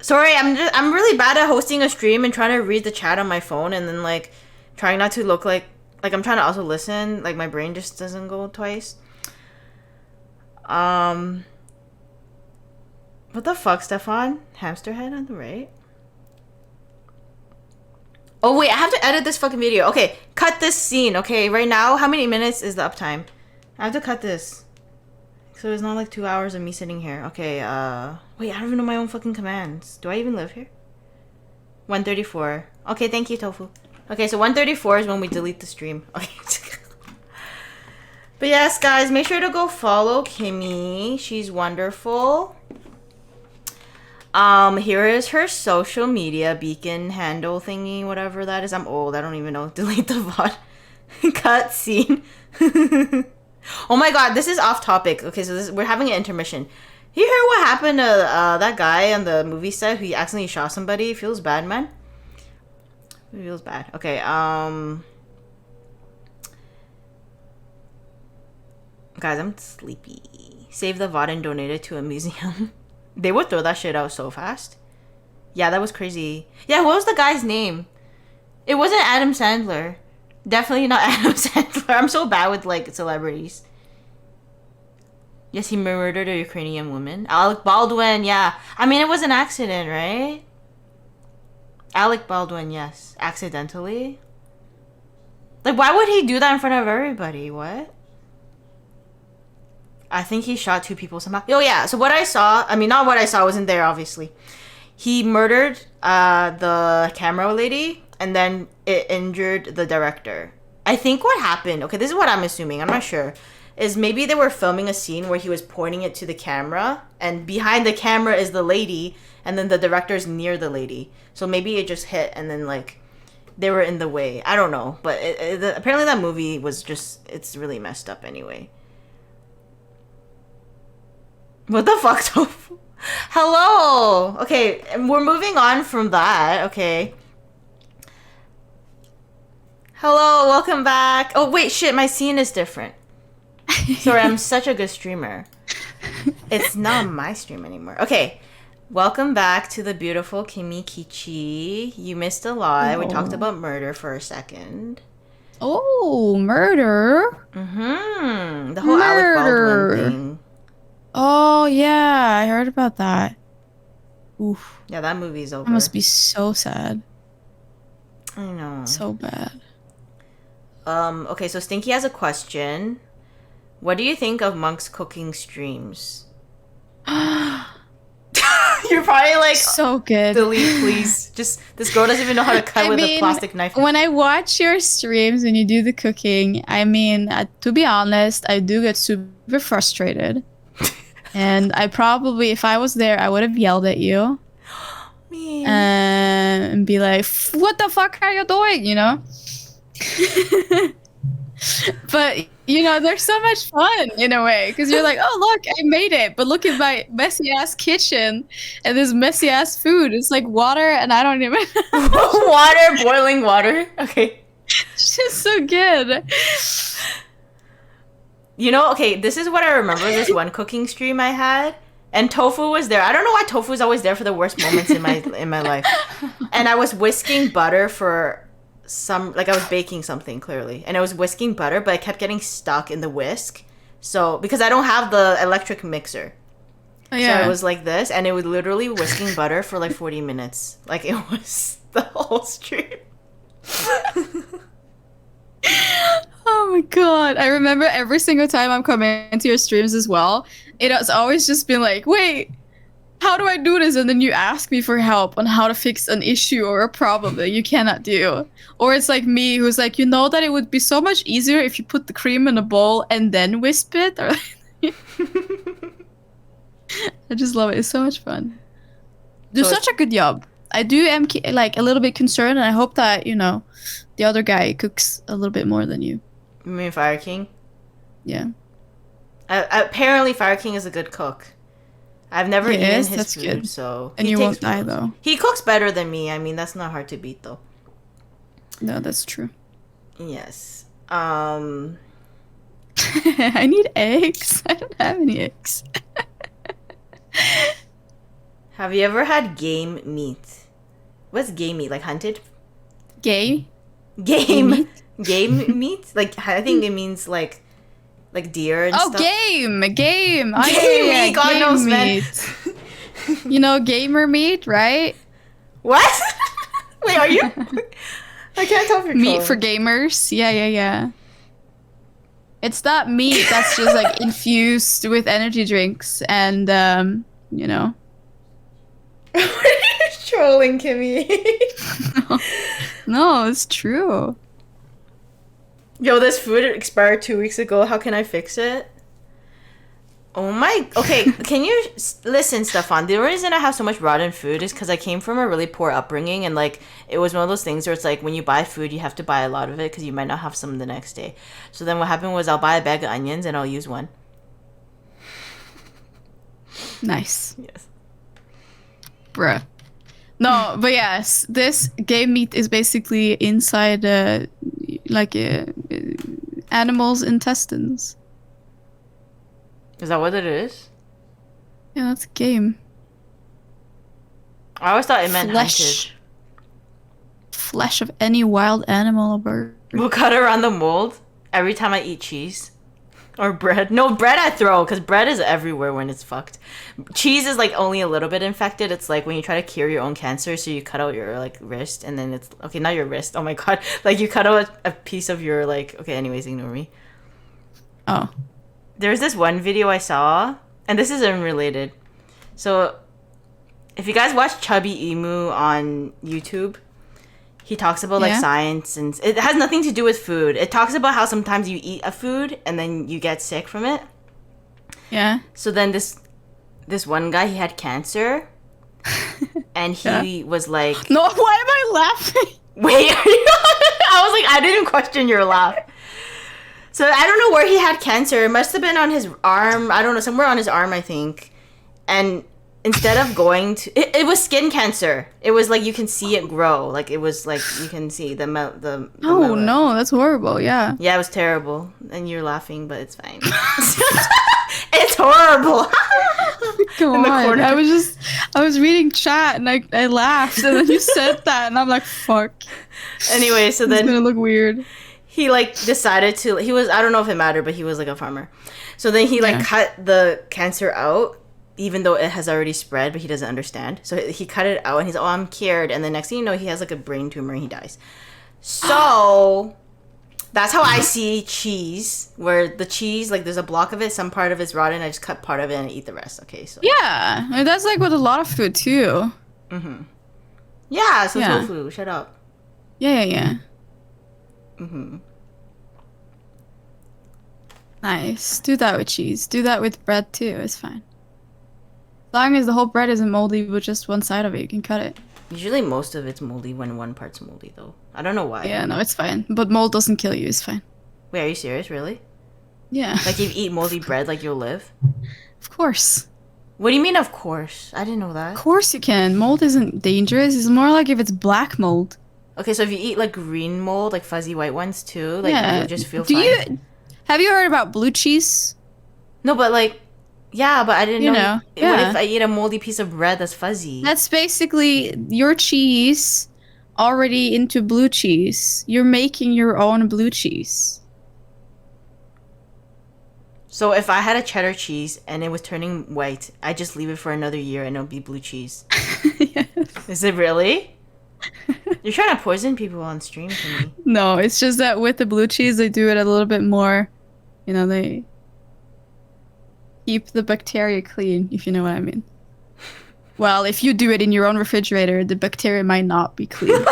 Sorry, I'm really bad at hosting a stream and trying to read the chat on my phone, and then like trying not to look like I'm trying to also listen. Like my brain just doesn't go twice. What the fuck, Stefan? Hamster head on the right. Oh wait, I have to edit this fucking video. Okay, cut this scene. Okay, right now, how many minutes is the uptime? I have to cut this. So it's not like 2 hours of me sitting here. Okay, wait, I don't even know my own fucking commands. Do I even live here? 134. Okay, thank you, Tofu. Okay, so 134 is when we delete the stream. Okay. But yes, guys, make sure to go follow Kimmi. She's wonderful. Here is her social media beacon handle thingy, whatever that is. I'm old. I don't even know. Delete the VOD. Cut scene. Oh my god, this is off topic. Okay, so we're having an intermission. You hear what happened to that guy on the movie set who accidentally shot somebody? It feels bad, man. It feels bad. Okay, guys, I'm sleepy. Save the VOD and donate it to a museum. They would throw that shit out so fast. Yeah, that was crazy. Yeah, what was the guy's name? It wasn't Adam Sandler. Definitely not Adam Sandler. I'm so bad with, like, celebrities. Yes, he murdered a Ukrainian woman. Alec Baldwin, yeah. I mean, it was an accident, right? Alec Baldwin, yes. Accidentally. Like, why would he do that in front of everybody? What? I think he shot 2 people somehow. Oh, yeah. So what I saw... I mean, not what I saw. Wasn't there, obviously. He murdered the camera lady, and then it injured the director. I think what happened... Okay, this is what I'm assuming. I'm not sure. Is maybe they were filming a scene where he was pointing it to the camera, and behind the camera is the lady, and then the director's near the lady. So maybe it just hit, and then, like, they were in the way. I don't know. But apparently that movie was just... It's really messed up anyway. What the fuck, Tofu? Hello! Okay, we're moving on from that. Okay. Hello, welcome back. Oh, wait, shit, my scene is different. Sorry, I'm such a good streamer. It's not my stream anymore. Okay, welcome back to the beautiful KIMMIKICHI. You missed a lot. Oh. We talked about murder for a second. Oh, murder? Mm-hmm. The whole Alec Baldwin thing. Oh, yeah, I heard about that. Oof. Yeah, that movie's over. That must be so sad. I know. So bad. Okay, so Stinky has a question. What do you think of Monk's cooking streams? You're probably like, so good. Delete, please. Just, this girl doesn't even know how to cut with a plastic knife. When I watch your streams and you do the cooking, I mean, to be honest, I do get super frustrated. And I probably, if I was there, I would have yelled at you. Me. And be like, what the fuck are you doing, you know? But, you know, there's so much fun in a way. Because you're like, oh, look, I made it. But look at my messy-ass kitchen and this messy-ass food. It's like water and I don't even... Water, boiling water. Okay. It's just so good. You know, okay, this is what I remember, this one cooking stream I had, and Tofu was there. I don't know why Tofu is always there for the worst moments in my life. And I was whisking butter for some, like I was baking something, clearly. And I was whisking butter, but I kept getting stuck in the whisk. So, because I don't have the electric mixer. Oh, yeah. So it was like this, and it was literally whisking butter for like 40 minutes. Like, it was the whole stream. Oh my god. I remember every single time I'm coming into your streams as well, it has always just been like, wait, how do I do this? And then you ask me for help on how to fix an issue or a problem that you cannot do. Or it's like me who's like, you know that it would be so much easier if you put the cream in a bowl and then whisk it? Or I just love it. It's so much fun. Do such a good job. I do am like a little bit concerned, and I hope that, you know, the other guy cooks a little bit more than you. You mean Fire King? Yeah. Apparently, Fire King is a good cook. I've never eaten his that's food, good. so and you won't die though. He cooks better than me. I mean, that's not hard to beat, though. No, that's true. Yes. I need eggs. I don't have any eggs. Have you ever had game meat? What's game meat? Like hunted? Gay? Game meat? Like I think it means like deer and stuff. Game! Game Yeah, meat, God game knows, man. meat. You know gamer meat, right? What? Wait, are you? I can't tell if you're Meat trolling. for gamers. Yeah. It's that meat that's just like infused with energy drinks and you know. Are you trolling, Kimmy? No, it's true. Yo, this food expired 2 weeks ago. How can I fix it? Oh my... Okay, can you... Listen, Stefan. The reason I have so much rotten food is because I came from a really poor upbringing. And, like, it was one of those things where it's like, when you buy food, you have to buy a lot of it because you might not have some the next day. So then what happened was I'll buy a bag of onions and I'll use one. Nice. Yes. Bruh. No, but yes, this game meat is basically inside, animals' intestines. Is that what it is? Yeah, that's game. I always thought it meant hunted. Flesh of any wild animal or bird. We'll cut around the mold every time I eat cheese. Or bread. No, bread I throw, because bread is everywhere when it's fucked. Cheese is, like, only a little bit infected. It's like when you try to cure your own cancer, so you cut out your, like, wrist, and then it's... Okay, not your wrist. Oh, my God. Like, you cut out a piece of your, like... Okay, anyways, ignore me. Oh. There's this one video I saw, and this is unrelated. So, if you guys watch Chubby Emu on YouTube... He talks about, like, science, and it has nothing to do with food. It talks about how sometimes you eat a food, and then you get sick from it. Yeah. So then this one guy, he had cancer, and he was like... No, why am I laughing? Wait, are you... I was like, I didn't question your laugh. So I don't know where he had cancer. It must have been on his arm. I don't know, somewhere on his arm, I think. And... Instead of going to... It was skin cancer. It was like you can see it grow. Like it was like you can see the Oh, no, that's horrible, yeah. Yeah, it was terrible. And you're laughing, but it's fine. It's horrible. Come on. I was reading chat and I laughed and then you said that and I'm like, fuck. Anyway, so then... It's gonna look weird. He like decided to... I don't know if it mattered, but he was like a farmer. So then he like cut the cancer out. Even though it has already spread, but he doesn't understand. So he cut it out and he's like, oh, I'm cured. And the next thing you know, he has like a brain tumor and he dies. So that's how I see cheese, where the cheese, like there's a block of it, some part of it's rotten, I just cut part of it and eat the rest. Okay, so. Yeah, I mean, that's like with a lot of food too. Mm-hmm. Yeah, so tofu, shut up. Yeah. Mm-hmm. Nice. Do that with cheese. Do that with bread too, it's fine. As long as the whole bread isn't moldy, but just one side of it, you can cut it. Usually most of it's moldy when one part's moldy, though. I don't know why. Yeah, no, it's fine. But mold doesn't kill you, it's fine. Wait, are you serious? Really? Yeah. Like, if you eat moldy bread, like, you'll live? Of course. What do you mean, of course? I didn't know that. Of course you can. Mold isn't dangerous. It's more like if it's black mold. Okay, so if you eat, like, green mold, like fuzzy white ones, too, like, you'll just feel fine. Have you heard about blue cheese? No, but, like... Yeah, but I didn't know. Yeah. What if I eat a moldy piece of bread that's fuzzy? That's basically your cheese already into blue cheese. You're making your own blue cheese. So if I had a cheddar cheese and it was turning white, I just leave it for another year and it'll be blue cheese. Yes. Is it really? You're trying to poison people on stream to me. No, it's just that with the blue cheese, they do it a little bit more. You know, they keep the bacteria clean, if you know what I mean. Well, if you do it in your own refrigerator, the bacteria might not be clean.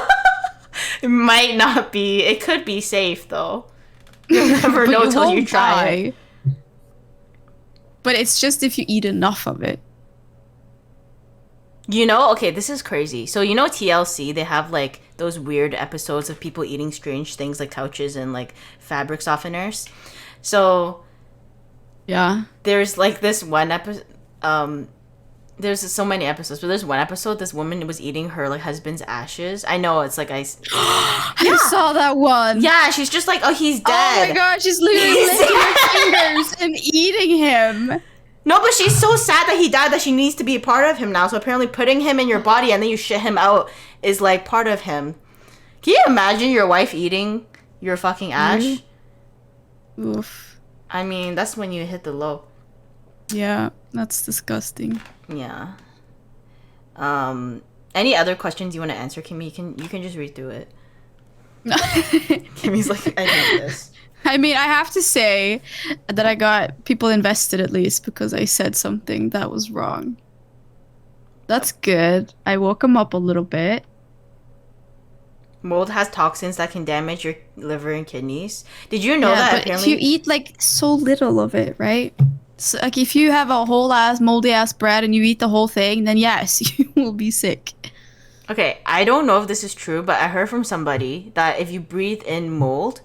It might not be. It could be safe, though. You'll never know till you try it. But it's just if you eat enough of it. You know, okay, this is crazy. So, you know TLC, they have, like, those weird episodes of people eating strange things like couches and, like, fabric softeners. So... Yeah. There's like this one episode, there's so many episodes, but there's one episode this woman was eating her like husband's ashes. I know it's like I saw that one. Yeah, she's just like, oh, he's dead. Oh my god, she's literally licking her fingers and eating him. No, but she's so sad that he died that she needs to be a part of him now. So apparently putting him in your body and then you shit him out is like part of him. Can you imagine your wife eating your fucking ash? Oof. I mean, that's when you hit the low. Yeah, that's disgusting. Yeah. Any other questions you want to answer, Kimmi? You can just read through it. Kimmy's like, I hate this. I mean, I have to say that I got people invested at least because I said something that was wrong. That's good. I woke them up a little bit. Mold has toxins that can damage your liver and kidneys. Did you know that? But apparently, if you eat like so little of it, right? So, like if you have a whole ass moldy ass bread and you eat the whole thing, then yes, you will be sick. Okay, I don't know if this is true, but I heard from somebody that if you breathe in mold,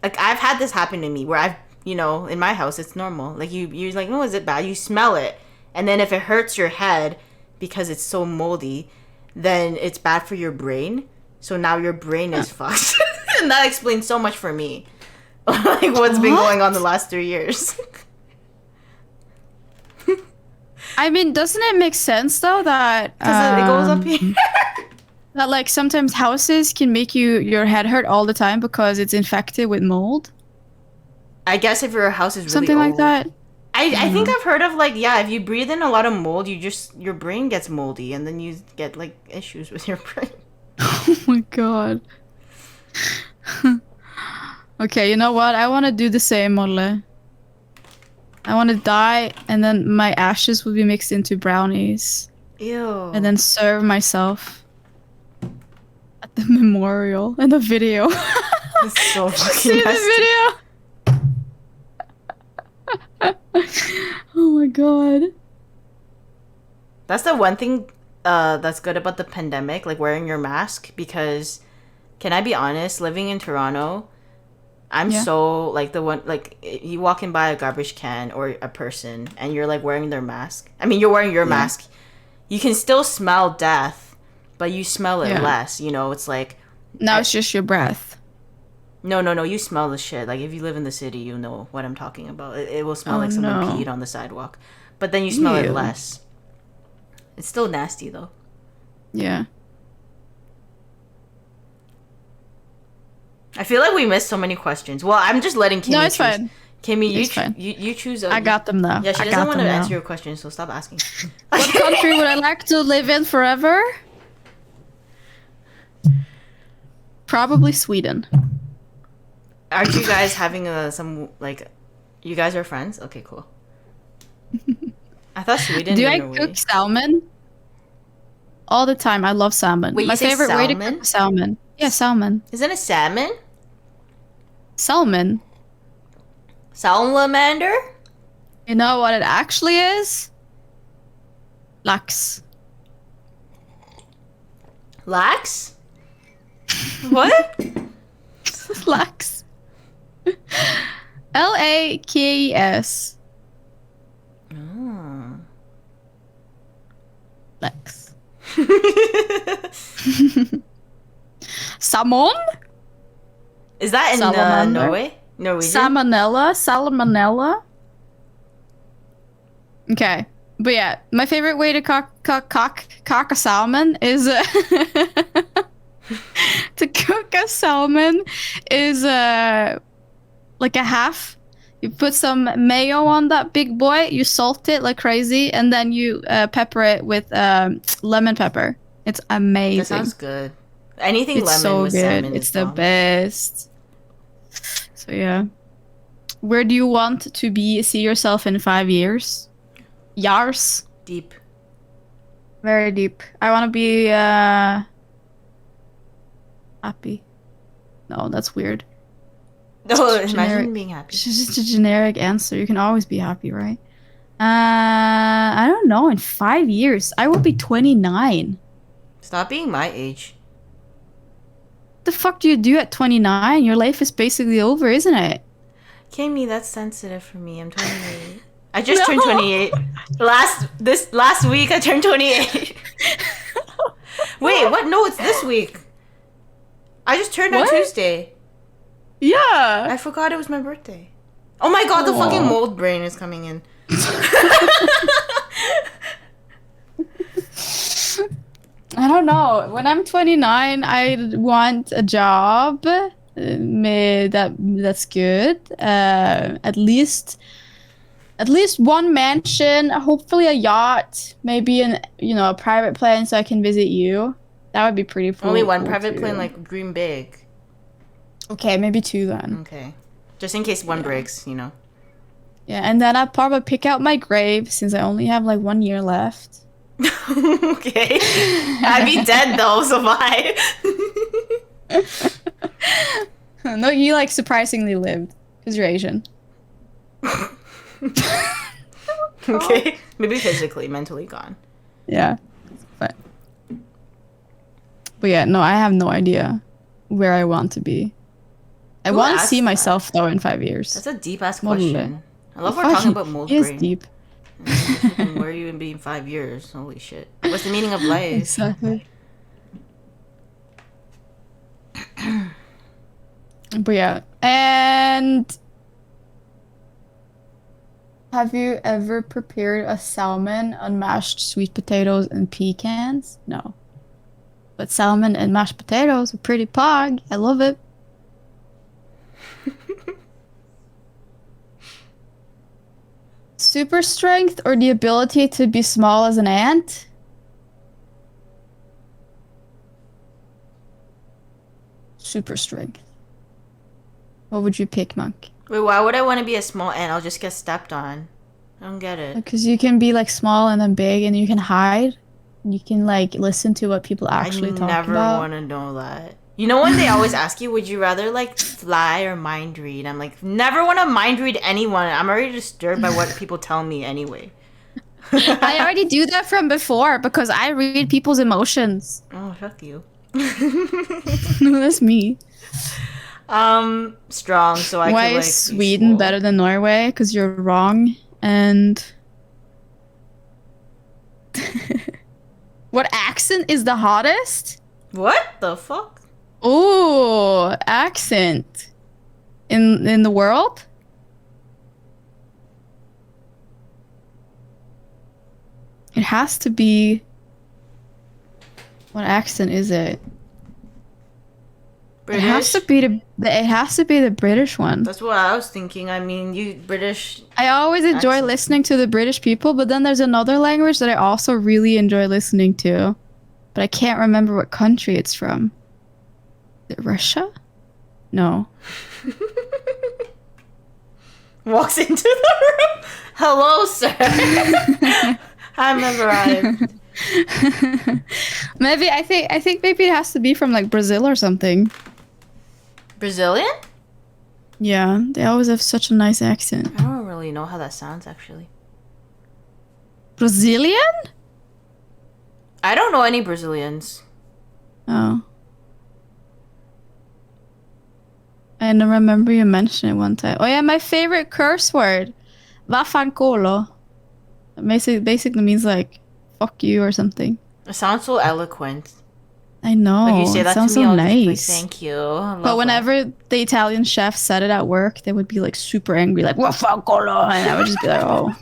like I've had this happen to me where in my house it's normal. Like you're like, no, is it bad? You smell it, and then if it hurts your head because it's so moldy, then it's bad for your brain. So now your brain is fucked. And that explains so much for me. Like what's been going on the last 3 years. I mean, doesn't it make sense though that because it goes up here? That like sometimes houses can make your head hurt all the time because it's infected with mold? I guess if your house is really something old. like that. I think I've heard of like, yeah, if you breathe in a lot of mold, your brain gets moldy and then you get like issues with your brain. Oh my god. Okay, you know what? I want to do the same, Molle. I want to die and then my ashes will be mixed into brownies. Ew. And then serve myself at the memorial in the video. That's so fucking See nasty. the video? Oh my god. That's the one thing that's good about the pandemic, like wearing your mask, because can I be honest, living in Toronto, I'm so like the one, like you walking by a garbage can or a person and you're like wearing their mask. I mean, you're wearing your mask. You can still smell death, but you smell it less, it's like now it's just your breath. No, you smell the shit. Like if you live in the city, you know what I'm talking about. It will smell like someone peed on the sidewalk, but then you smell it less. It's still nasty though. Yeah. I feel like we missed so many questions. Well, I'm just letting Kimmi No, it's choose. fine. Kimmi, It's fine. you choose. I got them now. Yeah, she doesn't want to answer your questions, so stop asking. What country would I like to live in forever? Probably Sweden. Aren't you guys having some like? You guys are friends? Okay, cool. I thought Sweden. Do I cook salmon? All the time. I love salmon. Wait, my favorite salmon? way to cook salmon. Yeah, salmon. Isn't it salmon? Salmon. Salamander? You know what it actually is? Lax. Lax? What? Lax. Lakes. Oh. Lax. Salmon? Is that in Norway? Norwegian? Salmonella. Okay. But yeah, my favorite way to cock a salmon is to cook a salmon is like a half. You put some mayo on that big boy, you salt it like crazy, and then you pepper it with lemon pepper. It's amazing. That sounds good. Anything it's lemon so with good. salmon It's is the bomb. best. So yeah. Where do you want to see yourself in 5 years? Yars? Deep. Very deep. I want to be happy. No, that's weird. No, imagine being happy. It's just a generic answer. You can always be happy, right? I don't know. In 5 years, I will be 29. Stop being my age. What the fuck do you do at 29? Your life is basically over, isn't it? Kimmi, that's sensitive for me. I'm 28. I just turned 28. Last week I turned 28. Wait, what? No, it's this week. I just turned on What? Tuesday. Yeah. I forgot it was my birthday. Oh my god, the fucking mold brain is coming in. I don't know. When I'm 29, I want a job. That's good. At least one mansion, hopefully a yacht, maybe a private plane so I can visit you. That would be pretty cool. Only one private plane, like dream big. Okay, maybe 2 then. Okay. Just in case one breaks, Yeah, and then I'd probably pick out my grave since I only have like 1 year left. Okay. I'd be dead though, so bye. No, you like surprisingly lived because you're Asian. Okay. Maybe physically, mentally gone. Yeah. But yeah, no, I have no idea where I want to be. I want to see myself though in 5 years. That's a deep ass question. I love we're talking about mold brain. It is deep. Where are you gonna be in 5 years? Holy shit. What's the meaning of life? Exactly. But yeah. And have you ever prepared a salmon on mashed sweet potatoes and pecans? No. But salmon and mashed potatoes are pretty pog. I love it. Super strength or the ability to be small as an ant? Super strength. What would you pick, Monk? Wait, why would I want to be a small ant? I'll just get stepped on. I don't get it. Because you can be like small and then big and you can hide. You can like listen to what people actually talk about. I never want to know that. You know when they always ask you, would you rather like fly or mind read? I'm like, never want to mind read anyone. I'm already disturbed by what people tell me anyway. I already do that from before because I read people's emotions. Oh, fuck you. No, that's me. Strong, so I Why could, like, is Sweden better than Norway? Because you're wrong. And what accent is the hottest? What the fuck? Oh, accent in the world? It has to be. What accent is it? British? It has to be the British one. That's what I was thinking. I mean, you British. I always enjoy listening to the British people, but then there's another language that I also really enjoy listening to, but I can't remember what country it's from. Is it Russia? No. Walks into the room. Hello, sir. I'm arrived. Maybe I think maybe it has to be from like Brazil or something. Brazilian? Yeah, they always have such a nice accent. I don't really know how that sounds actually. Brazilian? I don't know any Brazilians. Oh. I don't remember you mentioned it one time. Oh yeah, my favorite curse word. Vaffanculo. It basically means like fuck you or something. It sounds so eloquent. I know. Like you say that sounds to me, so I'll nice. just be like, thank you. But whenever the Italian chef said it at work, they would be like super angry, like "Vaffanculo," and I would just be like, "Oh,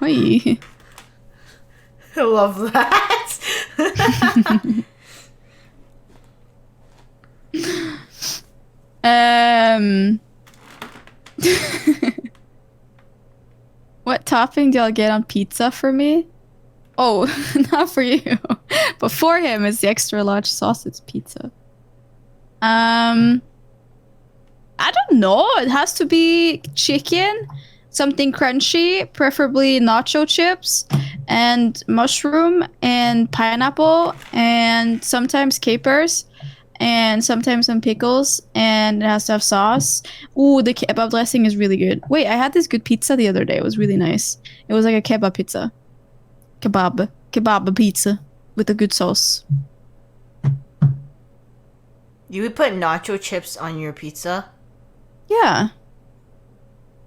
Oi. I love that." What topping do y'all get on pizza for me? Oh, not for you. But for him, it's the extra large sausage pizza. I don't know. It has to be chicken, something crunchy, preferably nacho chips, and mushroom, and pineapple, and sometimes capers, and sometimes some pickles, and it has to have sauce. Ooh, the kebab dressing is really good. Wait, I had this good pizza the other day. It was really nice. It was like a kebab pizza. Kebab pizza with a good sauce. You would put nacho chips on your pizza? Yeah.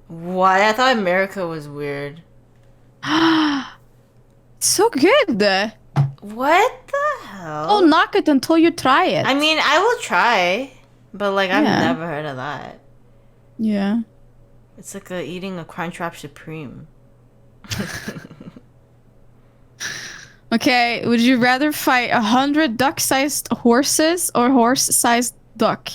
What? I thought America was weird. So good. What the hell? Don't knock it until you try it. I mean, I will try, but like I've Yeah. never heard of that. Yeah. It's like eating a Crunchwrap Supreme. Okay, would you rather fight 100 duck-sized horses or horse-sized duck?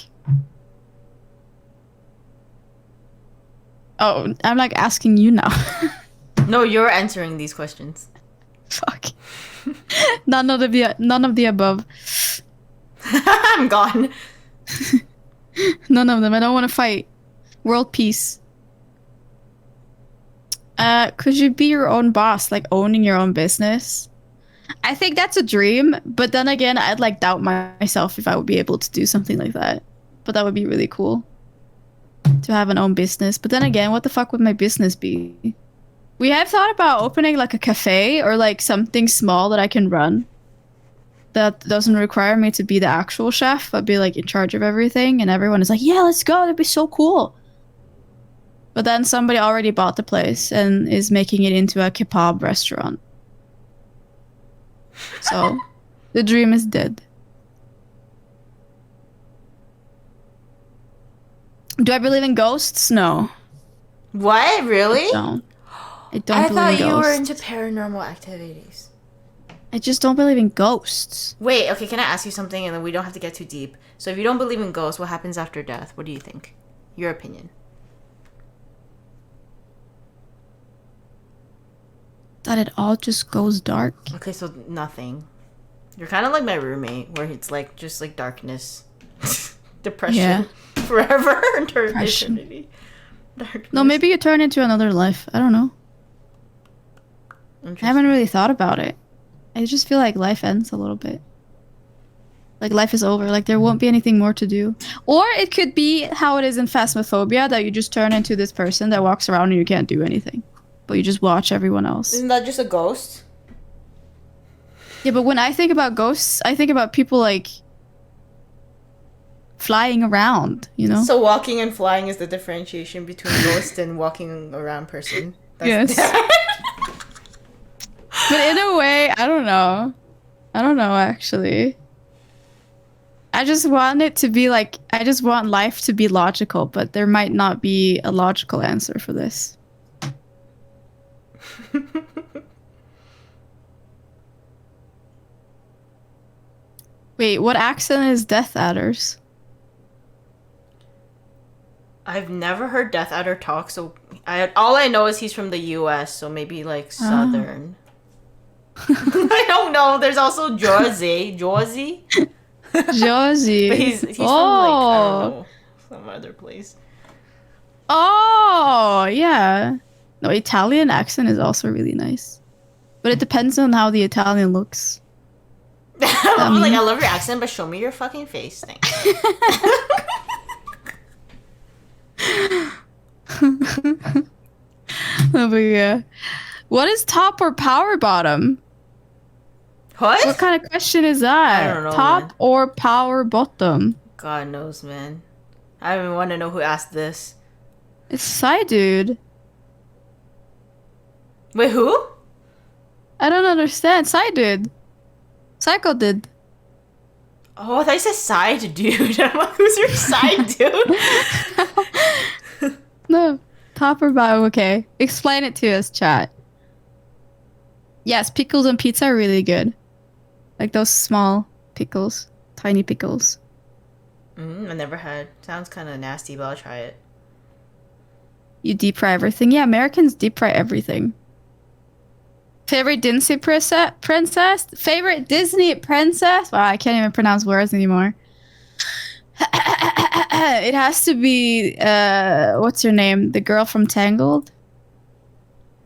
Oh, I'm like asking you now. No, you're answering these questions. Fuck. None of the above. I'm gone. None of them. I don't want to fight. World peace. Could you be your own boss, like owning your own business? I think that's a dream, but then again, I'd like doubt myself if I would be able to do something like that. But that would be really cool to have an own business. But then again, what the fuck would my business be? We have thought about opening like a cafe or like something small that I can run that doesn't require me to be the actual chef, but be like in charge of everything. And everyone is like, yeah, let's go. That'd be so cool. But then somebody already bought the place and is making it into a kebab restaurant. So, the dream is dead. Do I believe in ghosts? No. What? Really? I don't I believe thought in ghosts. you were into paranormal activities. I just don't believe in ghosts. Wait, okay, can I ask you something and then we don't have to get too deep? So if you don't believe in ghosts, what happens after death? What do you think? Your opinion. That it all just goes dark. Okay, so nothing. You're kind of like my roommate, where it's like just like darkness, depression, Yeah. forever until Depression. eternity. Darkness. No, maybe you turn into another life. I don't know. I haven't really thought about it. I just feel like life ends a little bit. Like life is over. Like there won't be anything more to do. Or it could be how it is in Phasmophobia, that you just turn into this person that walks around and you can't do anything. But you just watch everyone else. Isn't that just a ghost? Yeah, but when I think about ghosts, I think about people like flying around, you know? So walking and flying is the differentiation between ghost and walking around person. Yes. But in a way, I don't know. I don't know, actually. I just want it to be like, I just want life to be logical, but there might not be a logical answer for this. Wait, what accent is Death Adder's? I've never heard Death Adder talk, so all I know is he's from the U.S., so maybe like Southern. I don't know. There's also Josie. Josie. But he's from like, I don't know, some other place. Oh, yeah. No, Italian accent is also really nice. But it depends on how the Italian looks. I'm like, I love your accent, but show me your fucking face. Thanks. Oh, but yeah. What is top or power bottom? What? What kind of question is that? I don't know, Top man. or power bottom? God knows, man. I don't even want to know who asked this. It's Psy Dude. Wait, who? I don't understand. Psy Dude. Psycho did. Oh, I thought you said side dude. I'm like, who's your side dude? No. Top or bottom? Okay. Explain it to us, chat. Yes, pickles and pizza are really good. Like those small pickles. Tiny pickles. I never had. Sounds kind of nasty, but I'll try it. You deep fry everything? Yeah, Americans deep fry everything. Favorite Disney princess? Favorite Disney princess? Wow, I can't even pronounce words anymore. It has to be, what's her name? The girl from Tangled?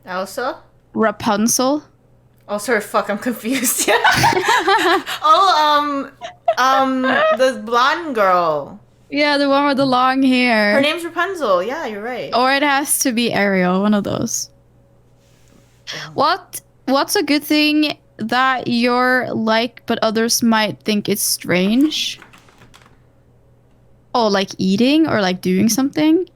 Elsa? Rapunzel? Oh, sorry, fuck, I'm confused. The blonde girl. Yeah, the one with the long hair. Her name's Rapunzel. Yeah, you're right. Or it has to be Ariel, one of those. What's a good thing that you're like, but others might think it's strange? Oh, like eating or like doing something?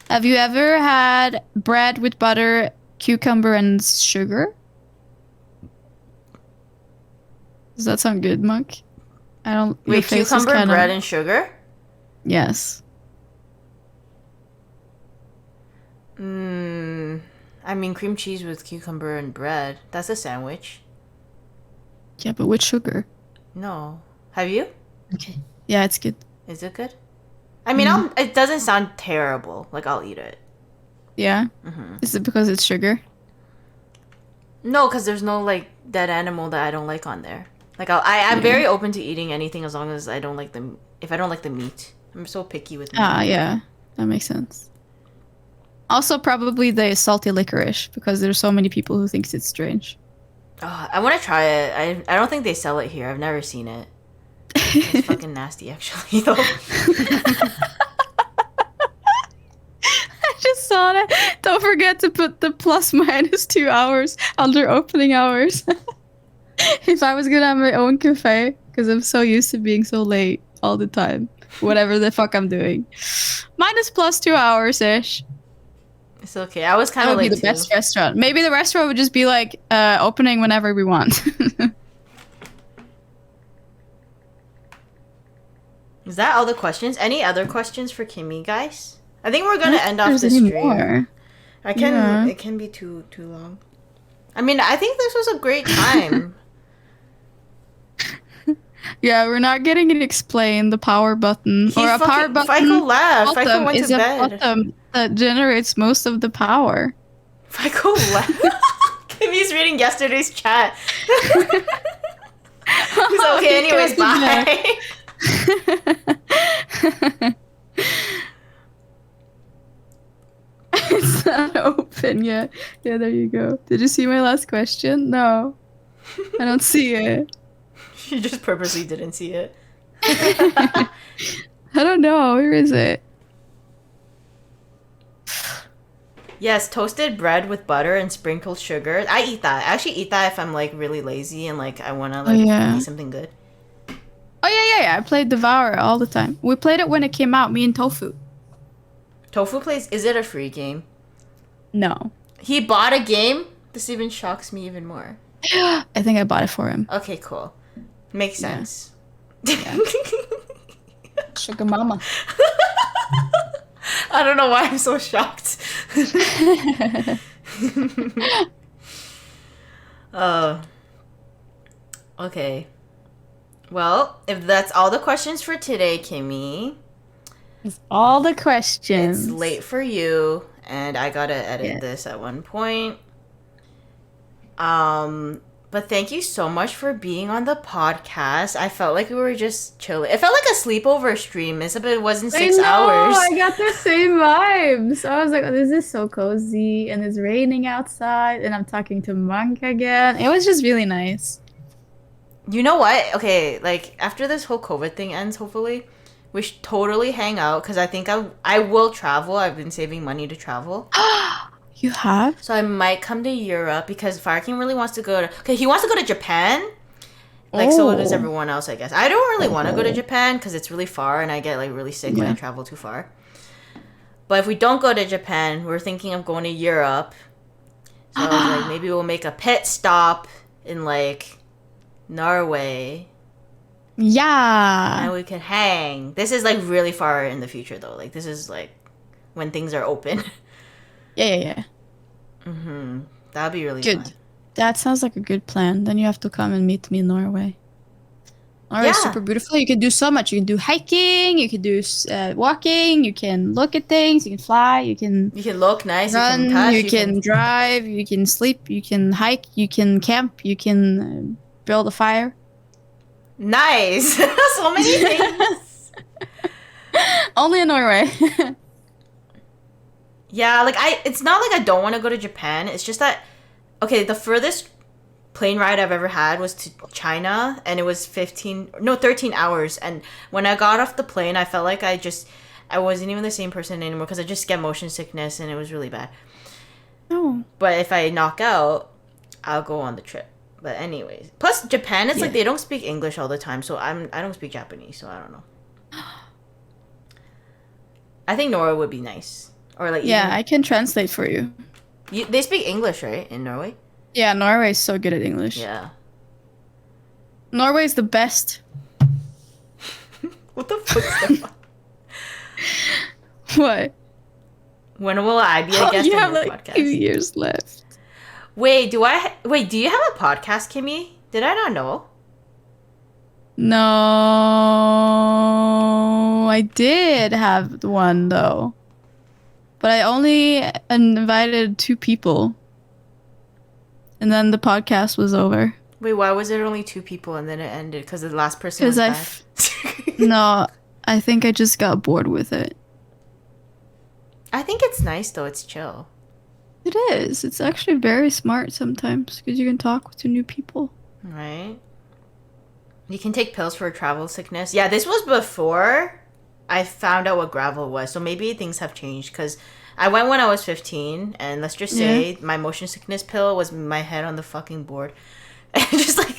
Have you ever had bread with butter, cucumber, and sugar? Does that sound good, Monk? I don't. Your Wait, face cucumber, is kind bread, of. and sugar? Yes. I mean, cream cheese with cucumber and bread. That's a sandwich. Yeah, but with sugar. No. Have you? Okay. Yeah, it's good. Is it good? I mean, it doesn't sound terrible. Like, I'll eat it. Yeah. Is it because it's sugar? No, because there's no, like, dead animal that I don't like on there. Like, I'm very open to eating anything as long as I don't like the... If I don't like the meat. I'm so picky with meat. Yeah. That makes sense. Also, probably the salty licorice, because there's so many people who thinks it's strange. Oh, I want to try it. I don't think they sell it here. I've never seen it. It's fucking nasty, actually, though. I just saw that. Don't forget to put the ±2 hours under opening hours. If I was gonna have my own cafe, because I'm so used to being so late all the time, whatever the fuck I'm doing, +2 hours-ish. It's okay. I was kind That of would late, be the too. best restaurant. Maybe the restaurant would just be like opening whenever we want. Is that all the questions? Any other questions for Kimmi, guys? I think we're gonna end off There's the any stream. more. I can. Yeah. It can be too long. I mean, I think this was a great time. Yeah, we're not getting it explained. The power button power button. FICO left. FICO bottom went is to a bed. bottom that generates most of the power. FICO left. Kimmy's reading yesterday's chat. He's okay. Anyways, bye. It's not open yet. Yeah, there you go. Did you see my last question? No. I don't see it. She just purposely didn't see it. I don't know. Where is it? Yes, toasted bread with butter and sprinkled sugar. I eat that. I actually eat that if I'm like really lazy and like I want to like eat something good. Oh yeah. I played Devour all the time. We played it when it came out, me and Tofu. Tofu plays. Is it a free game? No. He bought a game? This even shocks me even more. I think I bought it for him. Okay, cool. Makes sense. Yeah. Sugar mama. I don't know why I'm so shocked. Okay. Well, if that's all the questions for today, Kimmi. It's all the questions. It's late for you, and I gotta edit this at one point. But thank you so much for being on the podcast. I felt like we were just chilling. It felt like a sleepover stream, except it wasn't 6 hours. I got the same vibes. I was like, oh, this is so cozy, and it's raining outside, and I'm talking to Monk again. It was just really nice. You know what? Okay, like, after this whole COVID thing ends, hopefully, we should totally hang out, because I think I will travel. I've been saving money to travel. You have? So I might come to Europe, because Fire King really wants to go to... Okay, he wants to go to Japan. Like, so does everyone else, I guess. I don't really want to go to Japan, because it's really far, and I get, like, really sick when I travel too far. But if we don't go to Japan, we're thinking of going to Europe. So I was like, maybe we'll make a pit stop in, like, Norway. Yeah. And we can hang. This is, like, really far in the future, though. Like, this is, like, when things are open. Yeah. Mm-hmm. That'd be really Good. fun. That sounds like a good plan. Then you have to come and meet me in Norway. Norway is super beautiful. You can do so much. You can do hiking. You can do walking. You can look at things. You can fly. You can look nice. run. You can touch. You can drive. You can sleep. You can hike. You can camp. You can build a fire. Nice. So many things. Only in Norway. Yeah, like it's not like I don't want to go to Japan. It's just that, okay, the furthest plane ride I've ever had was to China, and it was 13 hours. And when I got off the plane, I felt like I wasn't even the same person anymore, because I just get motion sickness, and it was really bad. Oh. But if I knock out, I'll go on the trip. But anyways, plus Japan, it's like they don't speak English all the time, so I don't speak Japanese, so I don't know. I think Norway would be nice. Or like Yeah, I can translate for you. they speak English, right, in Norway? Yeah, Norway is so good at English. Yeah. Norway is the best. What the fuck? What? When will I be a guest you on have your like podcast? 2 years left. Wait, do you have a podcast, Kimmy? Did I not know? No, I did have one though. But I only invited 2 people. And then the podcast was over. Wait, why was there only 2 people and then it ended? Because the last person was Because bad? no, I think I just got bored with it. I think it's nice though. It's chill. It is. It's actually very smart sometimes because you can talk to new people. Right? You can take pills for travel sickness. Yeah, this was before I found out what gravel was. So maybe things have changed because I went when I was 15 and let's just say my motion sickness pill was my head on the fucking board. And just like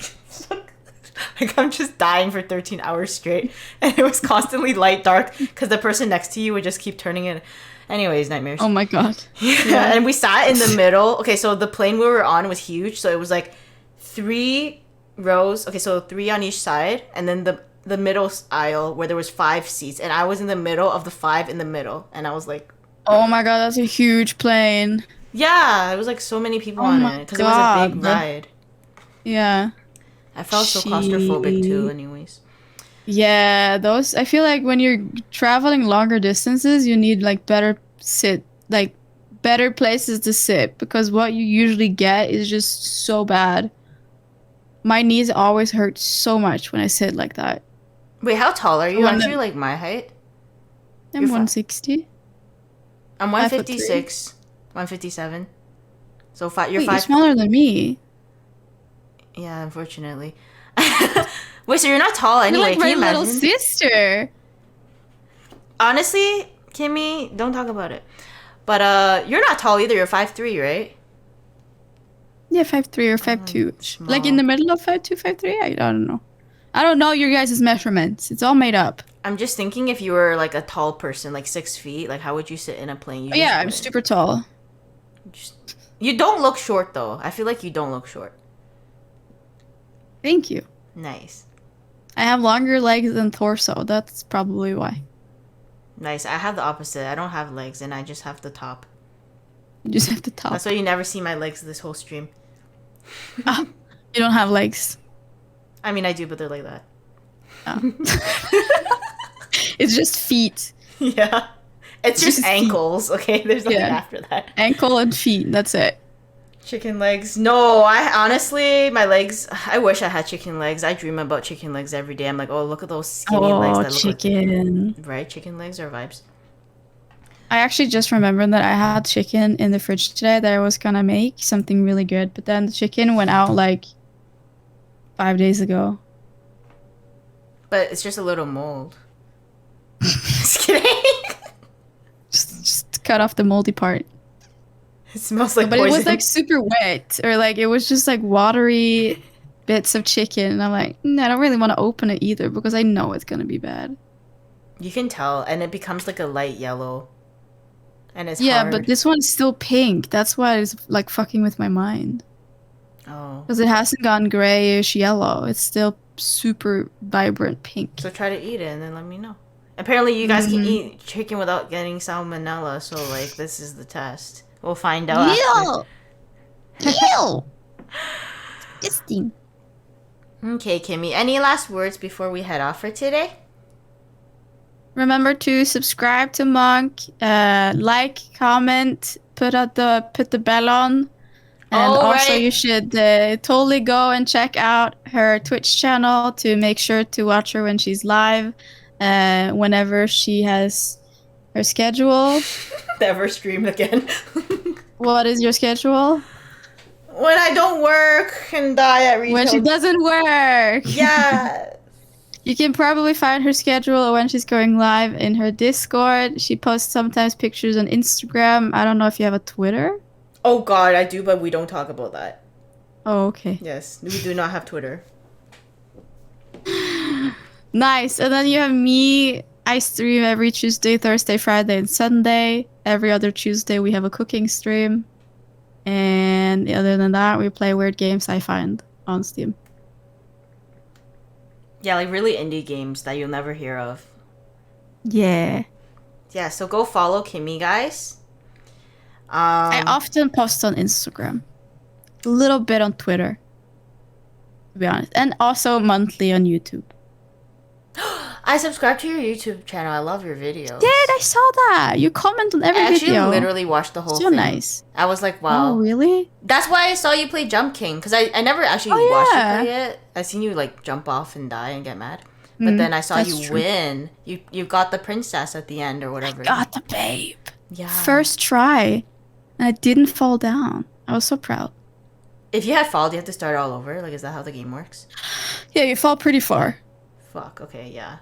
I'm just dying for 13 hours straight. And it was constantly light dark because the person next to you would just keep turning it. Anyways, nightmares. Oh my god. Yeah, and we sat in the middle. Okay, so the plane we were on was huge. So it was like 3 rows. Okay, so 3 on each side. And then the middle aisle where there was 5 seats. And I was in the middle of the 5 in the middle. And I was like... Oh my god, that's a huge plane. Yeah, it was like so many people on it. Because it was a big ride. Yeah. I felt so claustrophobic too, anyways. Yeah, those. I feel like when you're traveling longer distances, you need like better places to sit because what you usually get is just so bad. My knees always hurt so much when I sit like that. Wait, how tall are you? Aren't you like my height? I'm 160. I'm 156, 157. So you're 5. You're smaller than me. Yeah, unfortunately. Wait, so you're not tall anyway? You're like my little sister. Honestly, Kimmy, don't talk about it. But you're not tall either. You're 5'3", right? Yeah, 5'3" or 5'2". Like in the middle of 5'2", 5'3". I don't know. I don't know your guys' measurements. It's all made up. I'm just thinking if you were like a tall person, like 6 feet, like how would you sit in a plane? Yeah, I'm super tall. You don't look short though. I feel like you don't look short. Thank you. Nice. I have longer legs than torso. That's probably why. Nice. I have the opposite. I don't have legs and I just have the top. You just have the top. That's why you never see my legs this whole stream. Ah, you don't have legs. I mean, I do, but they're like that. Oh. It's just feet. Yeah. It's just ankles, okay? There's nothing after that. Ankle and feet. That's it. Chicken legs. No, I honestly, my legs, I wish I had chicken legs. I dream about chicken legs every day. I'm like, oh, look at those skinny legs that look chicken. like... Right? Chicken legs are vibes. I actually just remembered that I had chicken in the fridge today that I was gonna make something really good, but then the chicken went out like 5 days ago. But it's just a little mold. Just kidding. Just cut off the moldy part. It smells like But poison. it was like super wet, or like it was just like watery bits of chicken, and I'm like, I don't really want to open it either because I know it's gonna be bad. You can tell, and it becomes like a light yellow. And it's yeah, hard. but this one's still pink. That's why it's like fucking with my mind. Oh. Because it hasn't gone grayish yellow. It's still super vibrant pink. So try to eat it and then let me know. Apparently you guys can eat chicken without getting salmonella, so like this is the test. We'll find out after. Ew! Disgusting. Okay, Kimmy. Any last words before we head off for today? Remember to subscribe to Monk, like, comment, put the bell on. And also you should totally go and check out her Twitch channel to make sure to watch her when she's live, whenever she has her schedule. Never stream again. What is your schedule? When I don't work and die at retail. When she doesn't work. Yeah. You can probably find her schedule when she's going live in her Discord. She posts sometimes pictures on Instagram. I don't know if you have a Twitter. Oh god, I do, but we don't talk about that. Oh, okay. Yes, we do not have Twitter. Nice. And then you have me. I stream every Tuesday, Thursday, Friday, and Sunday. Every other Tuesday, we have a cooking stream. And other than that, we play weird games I find on Steam. Yeah, like really indie games that you'll never hear of. Yeah. Yeah, so go follow Kimmi, guys. I often post on Instagram. A little bit on Twitter. To be honest. And also monthly on YouTube. I subscribe to your YouTube channel. I love your videos. Did I saw that? You comment on every video. I literally watched the whole so thing. Nice. I was like, wow. Oh, really? That's why I saw you play Jump King. Because I never actually watched you play it. I seen you like jump off and die and get mad. But then I saw you win. You got the princess at the end or whatever. I got the babe. Yeah. First try. And I didn't fall down. I was so proud. If you had fallen, you have to start all over. Like, is that how the game works? Yeah, you fall pretty far. Fuck. Okay, yeah.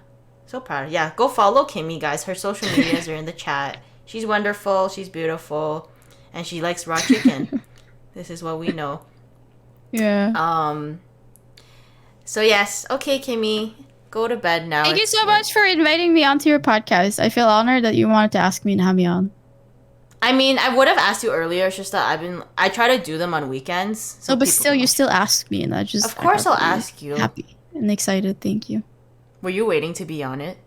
So proud. Yeah, go follow Kimmi, guys. Her social medias are in the chat. She's wonderful. She's beautiful. And she likes raw chicken. This is what we know. Yeah. So, yes. Okay, Kimmi. Go to bed now. Thank you so much for inviting me onto your podcast. I feel honored that you wanted to ask me and have me on. I mean, I would have asked you earlier. It's just that I try to do them on weekends. So but still, you still ask me. And I just... Of course I'll ask you. Happy and excited. Thank you. Were you waiting to be on it?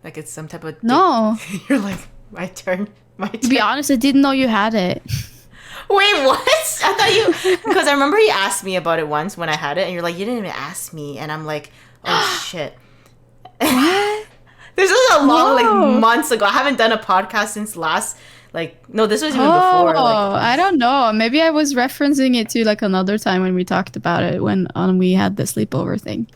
Like it's some type of... No. You're like, my turn. To be honest, I didn't know you had it. Wait, what? I thought you... Because I remember you asked me about it once when I had it. And you're like, you didn't even ask me. And I'm like, oh, shit. What? This was a long, like, months ago. I haven't done a podcast since last... Like, no, this was even before. Oh, I don't know. Maybe I was referencing it to, like, another time when we talked about it when we had the sleepover thing.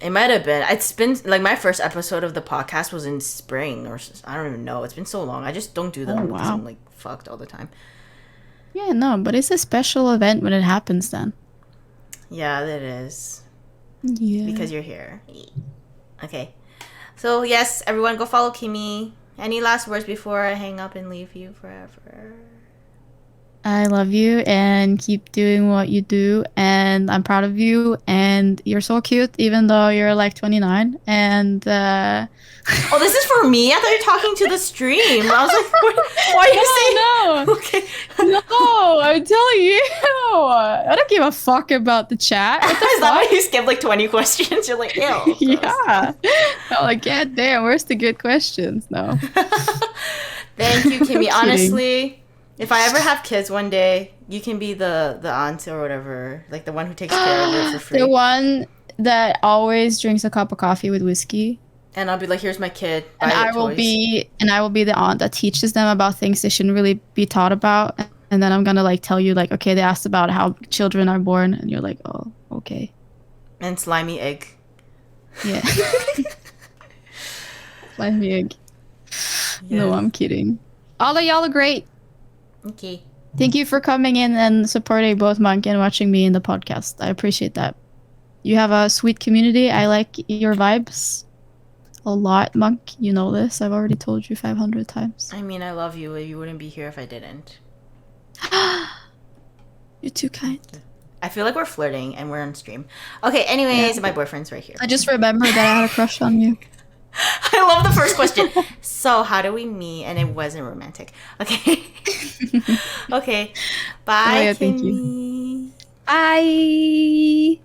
It might have been. It's been, like, my first episode of the podcast was in spring, or I don't even know. It's been so long. I just don't do them because I'm, like, fucked all the time. Yeah, no, but it's a special event when it happens then. Yeah, it is. Yeah. Because you're here. Okay. So, yes, everyone go follow Kimmi. Any last words before I hang up and leave you forever? I love you and keep doing what you do. And I'm proud of you. And you're so cute, even though you're like 29. And oh, this is for me? I thought you were talking to the stream. I was like, why are you saying? No. Okay. No, I'm telling you. I don't give a fuck about the chat. What the is that why you skipped like 20 questions? You're like, ew. Yeah. I'm like, god damn, where's the good questions? No. Thank you, Kimmi. Honestly, if I ever have kids one day, you can be the aunt or whatever. Like the one who takes care of it for free. The one that always drinks a cup of coffee with whiskey. And I'll be like, here's my kid. And I will be the aunt that teaches them about things they shouldn't really be taught about. And then I'm gonna like tell you like, okay, they asked about how children are born, and you're like, oh, okay. And slimy egg. Yeah. Slimy egg. Yeah. No, I'm kidding. All of y'all are great. Okay. Thank you for coming in and supporting both Monk and watching me in the podcast. I appreciate that. You have a sweet community. I like your vibes a lot, Monk. You know this. I've already told you 500 times. I mean, I love you. You wouldn't be here if I didn't. You're too kind. I feel like we're flirting and we're on stream. Okay, anyways, my boyfriend's right here. I just remembered that I had a crush on you. I love the first question. So, how do we meet? And it wasn't romantic. Okay. Okay. Bye, Oh, yeah, Kimmi. Bye.